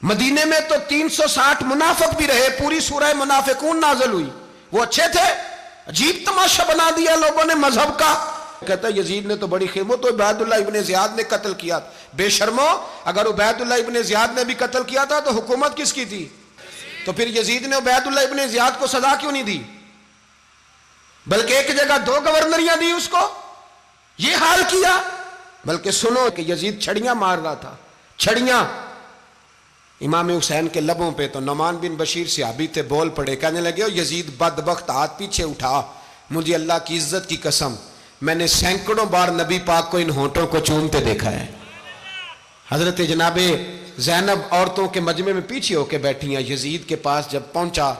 مدینے میں تو 360 منافق بھی رہے، پوری سورہ منافقون نازل ہوئی، وہ اچھے تھے۔ عجیب تماشا بنا دیا لوگوں نے مذہب کا۔ کہتا ہے یزید نے تو بڑی خدمت، تو عبید اللہ ابن زیاد نے قتل کیا۔ بے شرمو، اگر عبید اللہ ابن زیاد نے بھی قتل کیا تھا تو حکومت کس کی تھی؟ تو پھر یزید نے عبید اللہ ابن زیاد کو سزا کیوں نہیں دی، بلکہ ایک جگہ 2 گورنریاں دی اس کو؟ یہ حال کیا۔ بلکہ سنو کہ یزید چھڑیاں مار رہا تھا، چھڑیاں امام حسین کے لبوں پہ۔ تو نعمان بن بشیر صحابی تھے، بول پڑے، کہنے لگے یزید بدبخت، ہاتھ پیچھے اٹھا، مجھے اللہ کی عزت کی قسم میں نے سینکڑوں بار نبی پاک کو ان ہونٹوں کو چومتے دیکھا ہے۔ حضرت جناب زینب عورتوں کے مجمع میں پیچھے ہو کے بیٹھی ہیں۔ یزید کے پاس جب پہنچا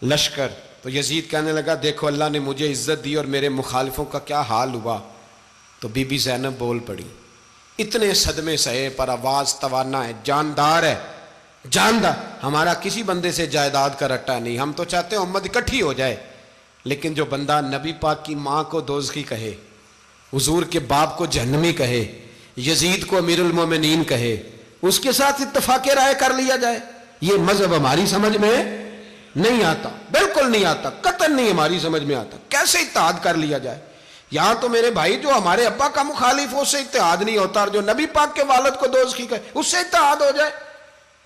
لشکر تو یزید کہنے لگا دیکھو اللہ نے مجھے عزت دی اور میرے مخالفوں کا کیا حال ہوا۔ تو بی بی زینب بول پڑی، اتنے صدمے سہے پر آواز توانا ہے، جاندار ہے، جاندار۔ ہمارا کسی بندے سے جائیداد کا رٹا نہیں، ہم تو چاہتے ہیں امت اکٹھی ہو جائے، لیکن جو بندہ نبی پاک کی ماں کو دوزخی کہے، حضور کے باپ کو جہنمی کہے، یزید کو امیر المومنین کہے، اس کے ساتھ اتفاق رائے کر لیا جائے، یہ مذہب ہماری سمجھ میں نہیں آتا، بالکل نہیں آتا، قطعاً نہیں ہماری سمجھ میں آتا۔ کیسے اتحاد کر لیا جائے؟ یہاں تو میرے بھائی جو ہمارے ابا کا مخالف ہو اس سے اتحاد نہیں ہوتا، اور جو نبی پاک کے والد کو دوزخی کہے اس سے اتحاد ہو جائے۔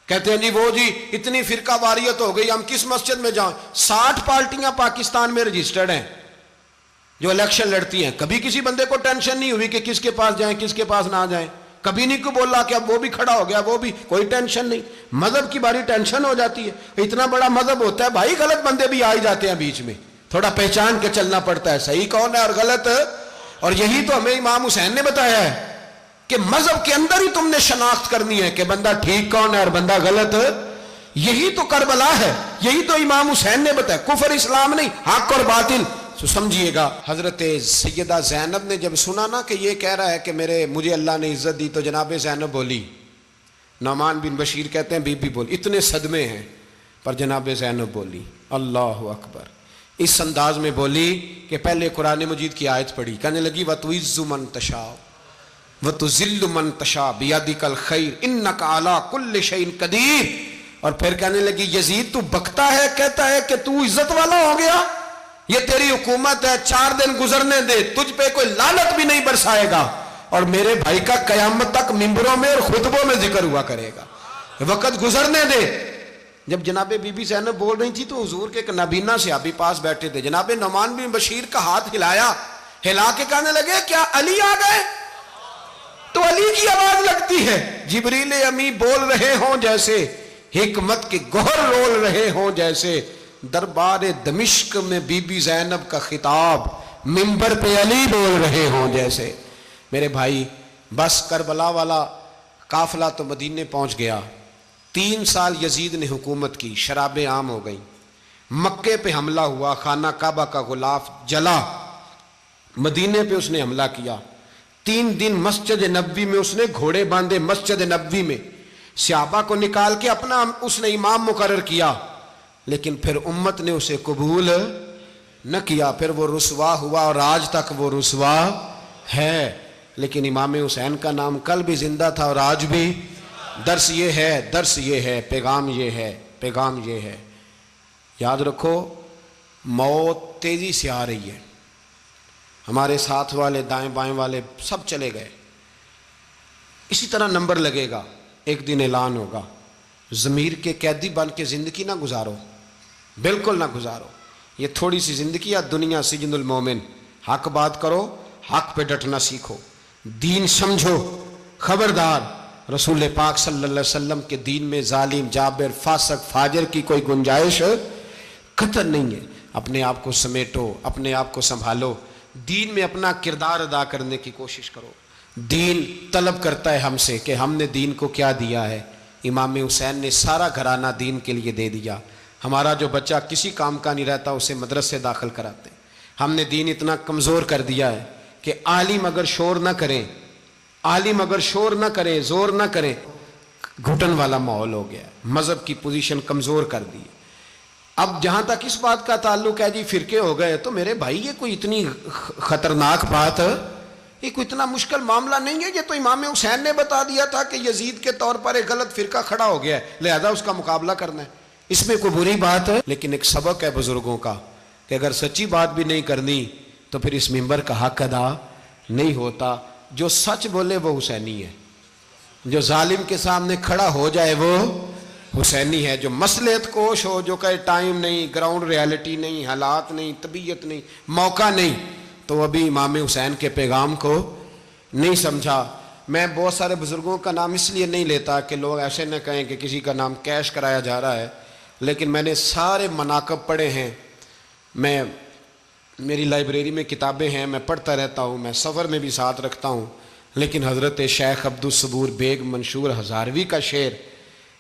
کہتے ہیں جی وہ جی اتنی فرقہ واریت ہو گئی، ہم کس مسجد میں جائیں؟ 60 پارٹیاں پاکستان میں رجسٹرڈ ہیں جو الیکشن لڑتی ہیں، کبھی کسی بندے کو ٹینشن نہیں ہوئی کہ کس کے پاس جائیں کس کے پاس نہ جائیں۔ کبھی نہیں کو بولا کہ اب وہ بھی کھڑا ہو گیا, وہ بھی, کوئی ٹینشن نہیں. مذہب کی باری ٹینشن ہو جاتی ہے. اتنا بڑا مذہب ہوتا ہے بھائی, غلط بندے بھی آ ہی جاتے ہیں بیچ میں, تھوڑا پہچان کے چلنا پڑتا ہے صحیح کون ہے اور غلط. اور یہی تو ہمیں امام حسین نے بتایا ہے کہ مذہب کے اندر ہی تم نے شناخت کرنی ہے کہ بندہ ٹھیک کون ہے اور بندہ غلط. یہی تو کربلا ہے, یہی تو امام حسین نے بتایا, کفر اسلام نہیں, حق اور باطل. تو سمجھیے گا, حضرت سیدہ زینب نے جب سنا نا کہ یہ کہہ رہا ہے کہ مجھے اللہ نے عزت دی, تو جناب زینب بولی, نعمان بن بشیر کہتے ہیں بی بی بولی, اتنے صدمے ہیں پر جناب زینب بولی اللہ اکبر, اس انداز میں بولی کہ پہلے قرآن مجید کی آیت پڑھی, کہنے لگی وَتُعِزُّ مَن تَشَاءُ وَتُذِلُّ مَن تَشَاءُ بِيَدِكَ الْخَيْرُ إِنَّكَ عَلَىٰ كُلِّ شَيْءٍ قَدِيرٌ. اور پھر کہنے لگی یزید تو بکتا ہے, کہتا ہے کہ تو عزت والا ہو گیا, یہ تیری حکومت ہے, 4 دن گزرنے دے, تجھ پہ کوئی لعنت بھی نہیں برسائے گا, اور میرے بھائی کا قیامت تک ممبروں میں اور خطبوں میں ذکر ہوا کرے گا, وقت گزرنے دے. جب جناب بی بی زینب بول رہی تھی تو حضور کے ایک نابینا صحابی پاس بیٹھے تھے, جناب نعمان بن بشیر کا ہاتھ ہلایا, ہلا کے کہنے لگے کیا علی آ گئے؟ تو علی کی آواز لگتی ہے, جبریل امی بول رہے ہوں جیسے, حکمت کے گوہر رول رہے ہوں جیسے, دربار دمشق میں بی بی زینب کا خطاب, منبر پہ علی بول رہے ہوں جیسے. میرے بھائی بس کربلا والا قافلہ تو مدینے پہنچ گیا, 3 سال یزید نے حکومت کی, شرابیں عام ہو گئیں, مکے پہ حملہ ہوا, خانہ کعبہ کا غلاف جلا, مدینے پہ اس نے حملہ کیا, 3 دن مسجد نبوی میں اس نے گھوڑے باندھے, مسجد نبوی میں صحابہ کو نکال کے اپنا اس نے امام مقرر کیا, لیکن پھر امت نے اسے قبول نہ کیا, پھر وہ رسوا ہوا اور آج تک وہ رسوا ہے. لیکن امام حسین کا نام کل بھی زندہ تھا اور آج بھی. درس یہ ہے, پیغام یہ ہے, پیغام یہ ہے, یاد رکھو موت تیزی سے آ رہی ہے. ہمارے ساتھ والے دائیں بائیں والے سب چلے گئے, اسی طرح نمبر لگے گا, ایک دن اعلان ہوگا. ضمیر کے قیدی بن کے زندگی نہ گزارو, بالکل نہ گزارو. یہ تھوڑی سی زندگی ہے, دنیا سجن المومن. حق بات کرو, حق پہ ڈٹنا سیکھو, دین سمجھو. خبردار, رسول پاک صلی اللہ علیہ وسلم کے دین میں ظالم, جابر, فاسق, فاجر کی کوئی گنجائش قطع نہیں ہے. اپنے آپ کو سمیٹو, اپنے آپ کو سنبھالو, دین میں اپنا کردار ادا کرنے کی کوشش کرو. دین طلب کرتا ہے ہم سے کہ ہم نے دین کو کیا دیا ہے. امام حسین نے سارا گھرانہ دین کے لیے دے دیا. ہمارا جو بچہ کسی کام کا نہیں رہتا اسے مدرسے داخل کراتے ہیں. ہم نے دین اتنا کمزور کر دیا ہے کہ عالم اگر شور نہ کریں, عالم اگر شور نہ کریں, زور نہ کریں, گھٹن والا ماحول ہو گیا. مذہب کی پوزیشن کمزور کر دی. اب جہاں تک اس بات کا تعلق ہے جی فرقے ہو گئے, تو میرے بھائی یہ کوئی اتنی خطرناک بات ہے, یہ کوئی اتنا مشکل معاملہ نہیں ہے. یہ تو امام حسین نے بتا دیا تھا کہ یزید کے طور پر ایک غلط فرقہ کھڑا ہو گیا ہے, لہذا اس کا مقابلہ کرنا ہے. اس میں کوئی بری بات ہے, لیکن ایک سبق ہے بزرگوں کا کہ اگر سچی بات بھی نہیں کرنی تو پھر اس منبر کا حق ادا نہیں ہوتا. جو سچ بولے وہ حسینی ہے, جو ظالم کے سامنے کھڑا ہو جائے وہ حسینی ہے. جو مصلحت کوش ہو, جو کہے ٹائم نہیں, گراؤنڈ ریالٹی نہیں, حالات نہیں, طبیعت نہیں, موقع نہیں, تو ابھی امام حسین کے پیغام کو نہیں سمجھا. میں بہت سارے بزرگوں کا نام اس لیے نہیں لیتا کہ لوگ ایسے نہ کہیں کہ کسی کا نام کیش کرایا جا رہا ہے, لیکن میں نے سارے مناقب پڑھے ہیں. میری لائبریری میں کتابیں ہیں, میں پڑھتا رہتا ہوں, میں سفر میں بھی ساتھ رکھتا ہوں. لیکن حضرت شیخ عبدالصبور بیگ منشور ہزاروی کا شعر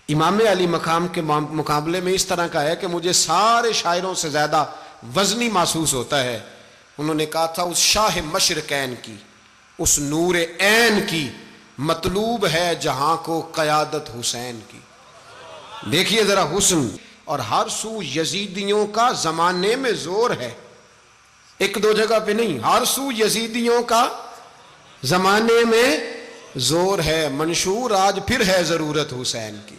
امام علی مقام کے مقابلے میں اس طرح کا ہے کہ مجھے سارے شاعروں سے زیادہ وزنی محسوس ہوتا ہے. انہوں نے کہا تھا اس شاہ مشرقین کی, اس نور عین کی, مطلوب ہے جہاں کو قیادت حسین کی. دیکھیے ذرا حسن. اور ہر سو یزیدیوں کا زمانے میں زور ہے, ایک دو جگہ پہ نہیں, ہر سو یزیدیوں کا زمانے میں زور ہے. منشور آج پھر ہے ضرورت حسین کی,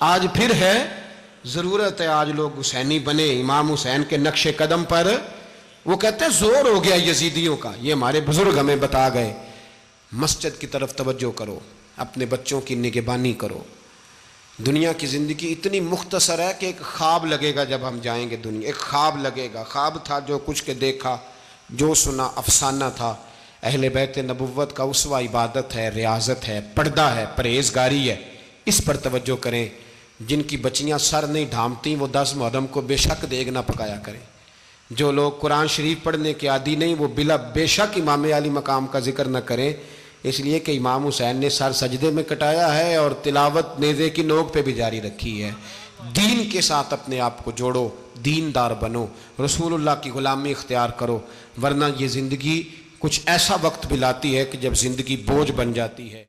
آج پھر ہے ضرورت ہے, آج لوگ حسینی بنے امام حسین کے نقش قدم پر. وہ کہتے ہیں زور ہو گیا یزیدیوں کا, یہ ہمارے بزرگ ہمیں بتا گئے. مسجد کی طرف توجہ کرو, اپنے بچوں کی نگہبانی کرو. دنیا کی زندگی اتنی مختصر ہے کہ ایک خواب لگے گا جب ہم جائیں گے دنیا, ایک خواب لگے گا. خواب تھا جو کچھ کے دیکھا, جو سنا افسانہ تھا. اہل بیت نبوت کا اسوہ عبادت ہے، ریاضت ہے، پردہ ہے، پرہیزگاری ہے، اس پر توجہ کریں۔ جن کی بچیاں سر نہیں ڈھانپتیں وہ 10 محرم کو بے شک دیگ نہ پکایا کریں۔ جو لوگ قرآن شریف پڑھنے کے عادی نہیں وہ بے شک امام علی مقام کا ذکر نہ کریں، اس لیے کہ امام حسین نے سر سجدے میں کٹایا ہے اور تلاوت نیزے کی نوک پہ بھی جاری رکھی ہے۔ دین کے ساتھ اپنے آپ کو جوڑو، دیندار بنو، رسول اللہ کی غلامی اختیار کرو، ورنہ یہ زندگی کچھ ایسا وقت بھی لاتی ہے کہ جب زندگی بوجھ بن جاتی ہے۔